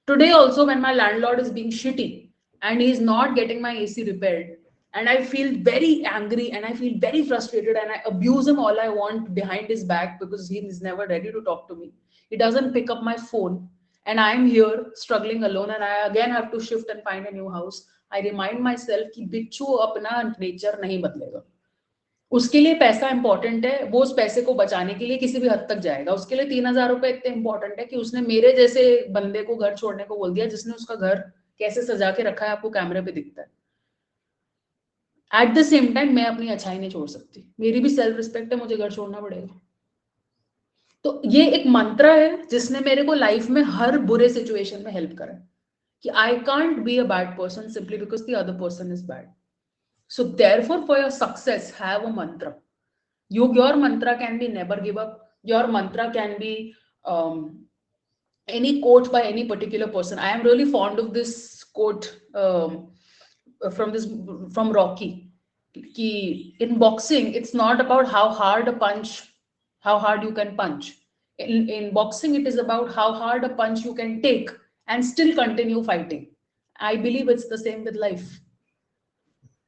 A: Today also, when my landlord is being shitty and he is not getting my AC repaired, and I feel very angry and I feel very frustrated and I abuse him all I want behind his back because he is never ready to talk to me. He doesn't pick up my phone, and I am here struggling alone, and I again have to shift and find a new house. I remind myself कि बिच्छू अपना nature नहीं बदलेगा, उसके लिए पैसा important है, वो उस पैसे को बचाने के लिए किसी भी हद तक जाएगा। उसके लिए 3,000 रुपए इतने इंपॉर्टेंट है कि उसने मेरे जैसे बंदे को घर छोड़ने को बोल दिया जिसने उसका घर कैसे सजा के रखा है आपको कैमरे पे दिखता है। एट द सेम टाइम मैं अपनी अच्छाई नहीं छोड़ सकती, मेरी भी सेल्फ रिस्पेक्ट है, मुझे घर छोड़ना पड़ेगा। तो ये एक मंत्र है जिसने मेरे को लाइफ में हर बुरे सिचुएशन में हेल्प करा कि I can't be a bad person simply because the other person is bad. So therefore, for your success, have a mantra. Your mantra can be never give up. Your mantra can be um, any quote by any particular person. I am really fond of this quote from Rocky. Ki in boxing, it's not about how hard you can punch. In boxing, it is about how hard a punch you can take and still continue fighting. I believe it's the same with life.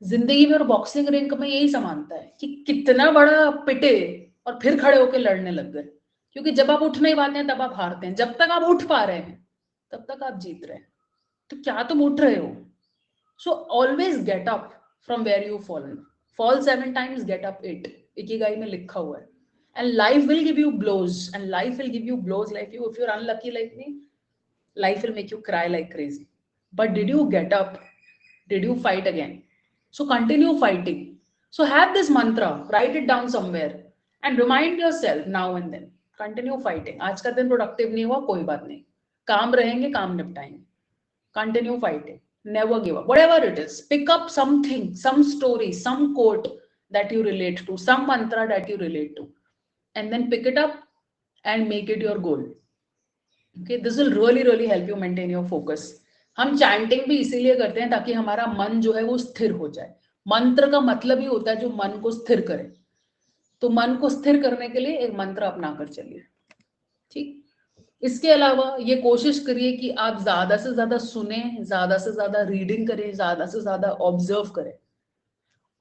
A: जिंदगी में और boxing ring में यही समानता है कि कितना बड़ा पिटे और फिर खड़े होकर लड़ने लग गए, क्योंकि जब आप उठ नहीं पाते हैं तब आप हारते हैं, जब तक आप उठ पा रहे हैं तब तक आप जीत रहे हैं. तो क्या तुम उठ रहे हो? So always get up from where you fallen. Fall 7 times, get up 8. Ikigai में लिखा हुआ है. And life will give you blows, and life will give you blows like you. If you are unlucky like me, life will make you cry like crazy. But did you get up? Did you fight again? So continue fighting. So have this mantra, write it down somewhere and remind yourself now and then. Continue fighting. आज का दिन productive नहीं हुआ, कोई बात नहीं, काम रहेंगे, काम निपटाएंगे. Continue fighting. Never give up. Whatever it is, pick up something, some story, some quote that you relate to, some mantra that you relate to, and then pick it up and make it your goal. Okay, this will really help you maintain your focus. हम chanting भी इसीलिए करते हैं ताकि हमारा मन जो है वो स्थिर हो जाए. मंत्र का मतलब ही होता है जो मन को स्थिर करे. तो मन को स्थिर करने के लिए एक मंत्र अपना कर चलिए. ठीक. इसके अलावा ये कोशिश करिए कि आप ज्यादा से ज्यादा सुने, ज्यादा से ज्यादा रीडिंग करें, ज्यादा से ज्यादा ऑब्जर्व करें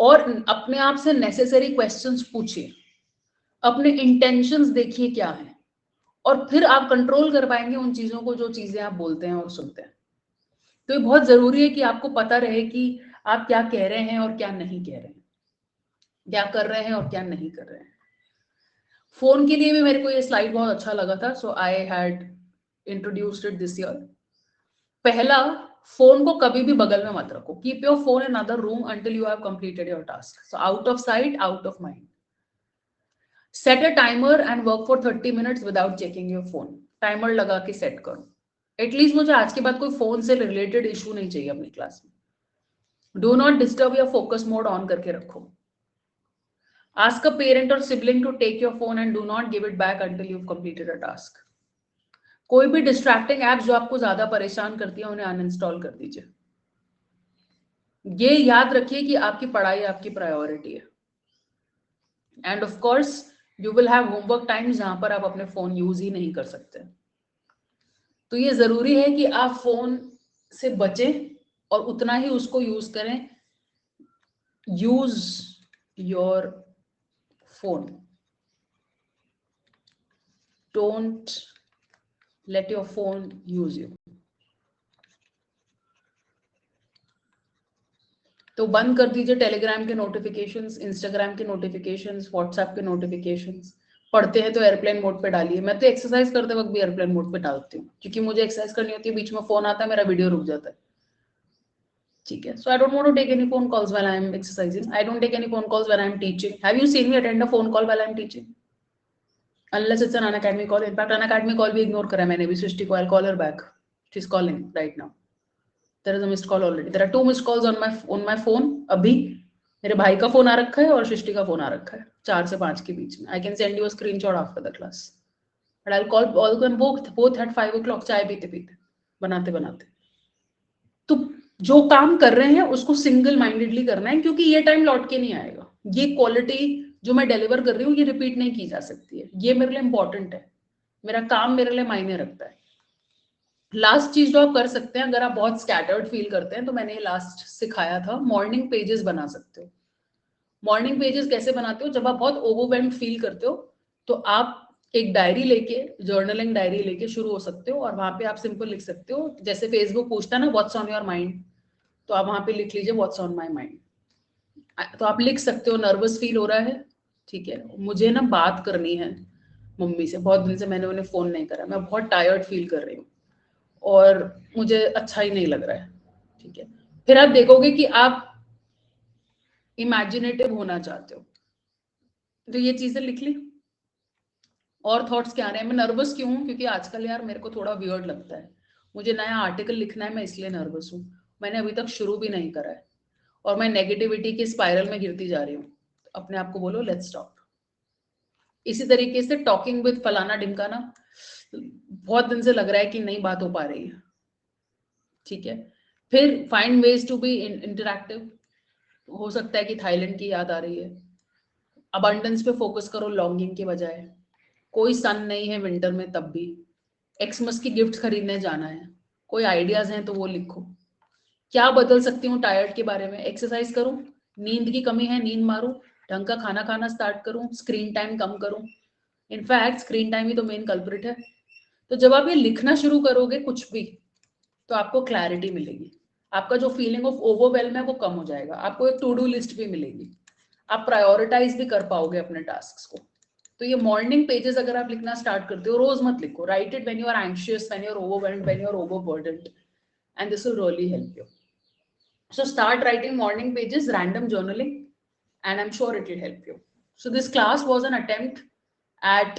A: और अपने आप से नेसेसरी क्वेश्चंस पूछिए. अपने इंटेंशंस देखिए क्या है, और फिर आप कंट्रोल कर पाएंगे उन चीजों को जो चीजें आप बोलते हैं और सुनते हैं. तो ये बहुत जरूरी है कि आपको पता रहे कि आप क्या कह रहे हैं और क्या नहीं कह रहे हैं, क्या कर रहे हैं और क्या नहीं कर रहे हैं. फोन के लिए भी मेरे को ये स्लाइड बहुत अच्छा लगा था, so I had introduced it this year. पहला, फोन को कभी भी बगल में मत रखो. Keep your phone in other room until you have completed your task. So out of sight, out of mind. Set a timer and work for 30 minutes without checking your phone. Timer लगा के set करो. At least मुझे आज के बाद कोई phone से related issue नहीं चाहिए अपनी क्लास में. Do not disturb your focus mode on करके रखो. आस्क अ पेरेंट और sibling to take your phone and do not give it back until you completed a task. कोई भी डिस्ट्रैक्टिंग एप्स जो आपको ज्यादा परेशान करती है उन्हें अनइंस्टॉल कर दीजिए. ये याद रखिए कि आपकी पढ़ाई आपकी प्रायोरिटी है. End of course you will have homework times जहां पर आप अपने फोन यूज ही नहीं कर सकते. तो ये जरूरी है कि आप फोन से बचें और उतना ही उसको यूज करें. Use your phone, don't let your phone use you. तो बंद कर दीजिए टेलीग्राम के नोटिफिकेशंस, इंस्टाग्राम के नोटिफिकेशंस, व्हाट्सएप के नोटिफिकेशंस. पढ़ते हैं तो एयरप्लेन मोड पे डालिए. मैं तो एक्सरसाइज करते वक्त भी एयरप्लेन मोड पे डालती हूँ क्योंकि मुझे एक्सरसाइज करनी होती है, बीच में फोन आता है, मेरा वीडियो रुक जाता है. ठीक है. So I don't want to take any phone calls when I am exercising. I don't take any phone calls when I am teaching. Have you seen me attend a phone call while I am teaching? Unless it's an Unacademy call. In fact, Unacademy call भी ignore करा मैंने भी. सृष्टि को I'll call her back. She's calling right now. There is a missed call already. There are 2 missed calls on my phone. अभी मेरे भाई का phone आ रखा है और सृष्टि का फोन आ रखा है 4 से 5 के बीच में. I can send you a screenshot after the class. But I'll call all them both at 5 o'clock चाय पीते पीते, बनाते बनाते. तो जो काम कर रहे हैं उसको सिंगल माइंडेडली करना है क्योंकि ये टाइम लौट के नहीं आएगा. ये क्वालिटी जो मैं डिलीवर कर रही हूँ ये रिपीट नहीं की जा सकती है. ये मेरे लिए इंपॉर्टेंट है. मेरा काम मेरे लिए मायने रखता है. लास्ट चीज जो आप कर सकते हैं, अगर आप बहुत स्कैटर्ड फील करते हैं तो मैंने लास्ट सिखाया था, मॉर्निंग पेजेस बना सकते हो. मॉर्निंग पेजेस कैसे बनाते हो? जब आप बहुत ओवरवेल्म्ड फील करते हो तो आप एक डायरी लेके, जर्नलिंग डायरी लेके शुरू हो सकते हो और वहां पे आप सिंपल लिख सकते हो. जैसे फेसबुक पूछता है ना व्हाट्स ऑन योर माइंड, तो आप वहां पे लिख लीजिए व्हाट्स ऑन माय माइंड. तो आप लिख सकते हो नर्वस फील हो रहा है, ठीक है, मुझे ना बात करनी है मम्मी से, बहुत दिन से मैंने उन्हें फोन नहीं करा, मैं बहुत टायर्ड फील कर रही हूँ और मुझे अच्छा ही नहीं लग रहा है. ठीक है. फिर आप देखोगे कि आप इमेजिनेटिव होना चाहते हो। तो ये चीजें लिख ली। और थॉट्स क्या आ रहे हैं? मैं नर्वस क्यों हूँ? क्योंकि आजकल यार मेरे को थोड़ा वियर्ड लगता है, मुझे नया आर्टिकल लिखना है, मैं इसलिए नर्वस हूँ। मैंने अभी तक शुरू भी नहीं करा है और मैं नेगेटिविटी की स्पाइरल में गिरती जा रही हूँ। अपने आप को बोलो लेट्स स्टॉप। इसी तरीके से टॉकिंग विद फलाना ढिमकाना, बहुत दिन से लग रहा है कि नहीं बात हो पा रही है, ठीक है। फिर find ways to be interactive, हो सकता है कि थाईलैंड की याद आ रही है। अबंडेंस पे फोकस करो लॉन्गिंग के बजाय। कोई सन नहीं है विंटर में तब भी। एक्समस की गिफ्ट खरीदने जाना है। कोई आइडियाज हैं तो वो लिखो। क्या बदल सकती हूँ टायर्ड के बारे में? एक्सरसाइज करूं, नींद की कमी है नींद मारूं, ढंग का खाना खाना स्टार्ट करूं, स्क्रीन टाइम कम करूं। इनफैक्ट स्क्रीन टाइम ही तो मेन कल्प्रिट है। तो जब आप ये लिखना शुरू करोगे कुछ भी, तो आपको क्लैरिटी मिलेगी। आपका जो फीलिंग ऑफ ओवरवेल्म है वो कम हो जाएगा। आपको एक टू डू लिस्ट भी मिलेगी। आप प्रायोरिटाइज भी कर पाओगे अपने टास्क को। तो ये मॉर्निंग पेजेस अगर आप लिखना स्टार्ट करते हो, रोज मत लिखो, write it when you are anxious, when you are overwhelmed, when you are overburdened, and this will really help you. So start writing morning pages, random journaling, and I'm sure it will help you. So this class was an attempt at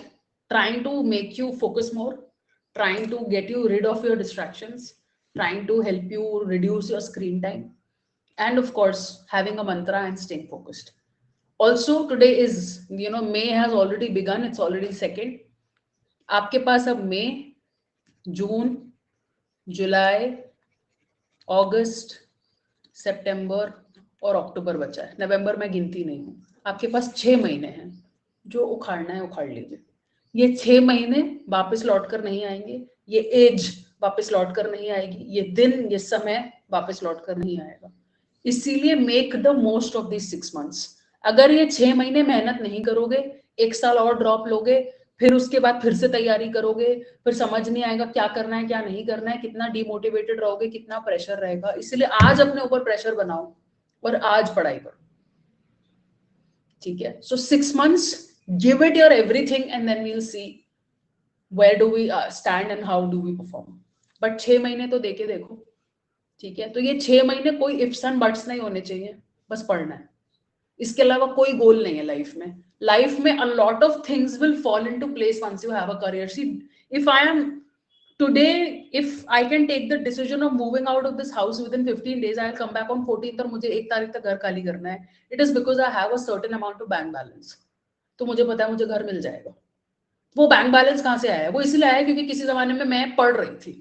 A: trying to make you focus more, trying to get you rid of your distractions, trying to help you reduce your screen time, and of course having a mantra and staying focused. Also today is, May has already begun, it's already 2nd. आपके पास अब मई, जून, जुलाई, अगस्त, सितंबर और अक्टूबर बचा है। नवंबर में गिनती नहीं हूँ। आपके पास 6 महीने हैं, जो उखाड़ना है उखाड़ लीजिए। ये 6 महीने वापस लौट कर नहीं आएंगे, ये एज वापस लौट कर नहीं आएगी, ये दिन, ये समय वापस लौट कर नहीं आएगा। इसीलिए make the most of this 6 months. अगर ये 6 महीने मेहनत नहीं करोगे, 1 साल और ड्रॉप लोगे, फिर उसके बाद फिर से तैयारी करोगे, फिर समझ नहीं आएगा क्या करना है क्या नहीं करना है, कितना डिमोटिवेटेड रहोगे, कितना प्रेशर रहेगा। इसलिए आज अपने ऊपर प्रेशर बनाओ और आज पढ़ाई करो, ठीक है। So 6 months, give it your everything and then we will see where do we stand and how do we perform. But 6 महीने तो देके देखो, ठीक है। तो ये 6 महीने कोई इफ्स एंड बट्स नहीं होने चाहिए, बस पढ़ना है। इसके अलावा कोई गोल नहीं है लाइफ में। लाइफ में a lot of things will fall into place once you have a career. See, if I am today, if I can take the decision of moving out of this house within 15 days, I'll come back on 14th और मुझे 1 तारीख तक घर खाली करना है, it is because I have a certain amount of bank balance. तो मुझे पता है मुझे घर मिल जाएगा। वो बैंक बैलेंस कहाँ से आया? वो इसलिए आया क्योंकि किसी जमाने में मैं पढ़ रही थी,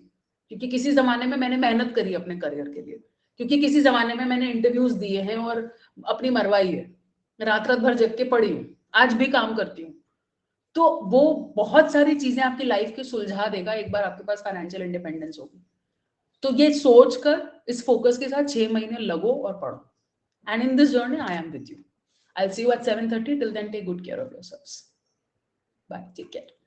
A: क्योंकि किसी जमाने में मैंने मेहनत करी अपने करियर के लिए, क्योंकि किसी जमाने में मैंने इंटरव्यूज दिए हैं और अपनी मरवाई है, रात रात भर जग के पढ़ी हूँ, आज भी काम करती हूँ। तो वो बहुत सारी चीजें आपकी लाइफ की सुलझा देगा एक बार आपके पास फाइनेंशियल इंडिपेंडेंस होगी। तो ये सोच कर इस फोकस के साथ 6 महीने लगो और पढ़ो। And in this journey I am with you. I will see you at 7:30. Till then take good care of yourselves. Bye, take care.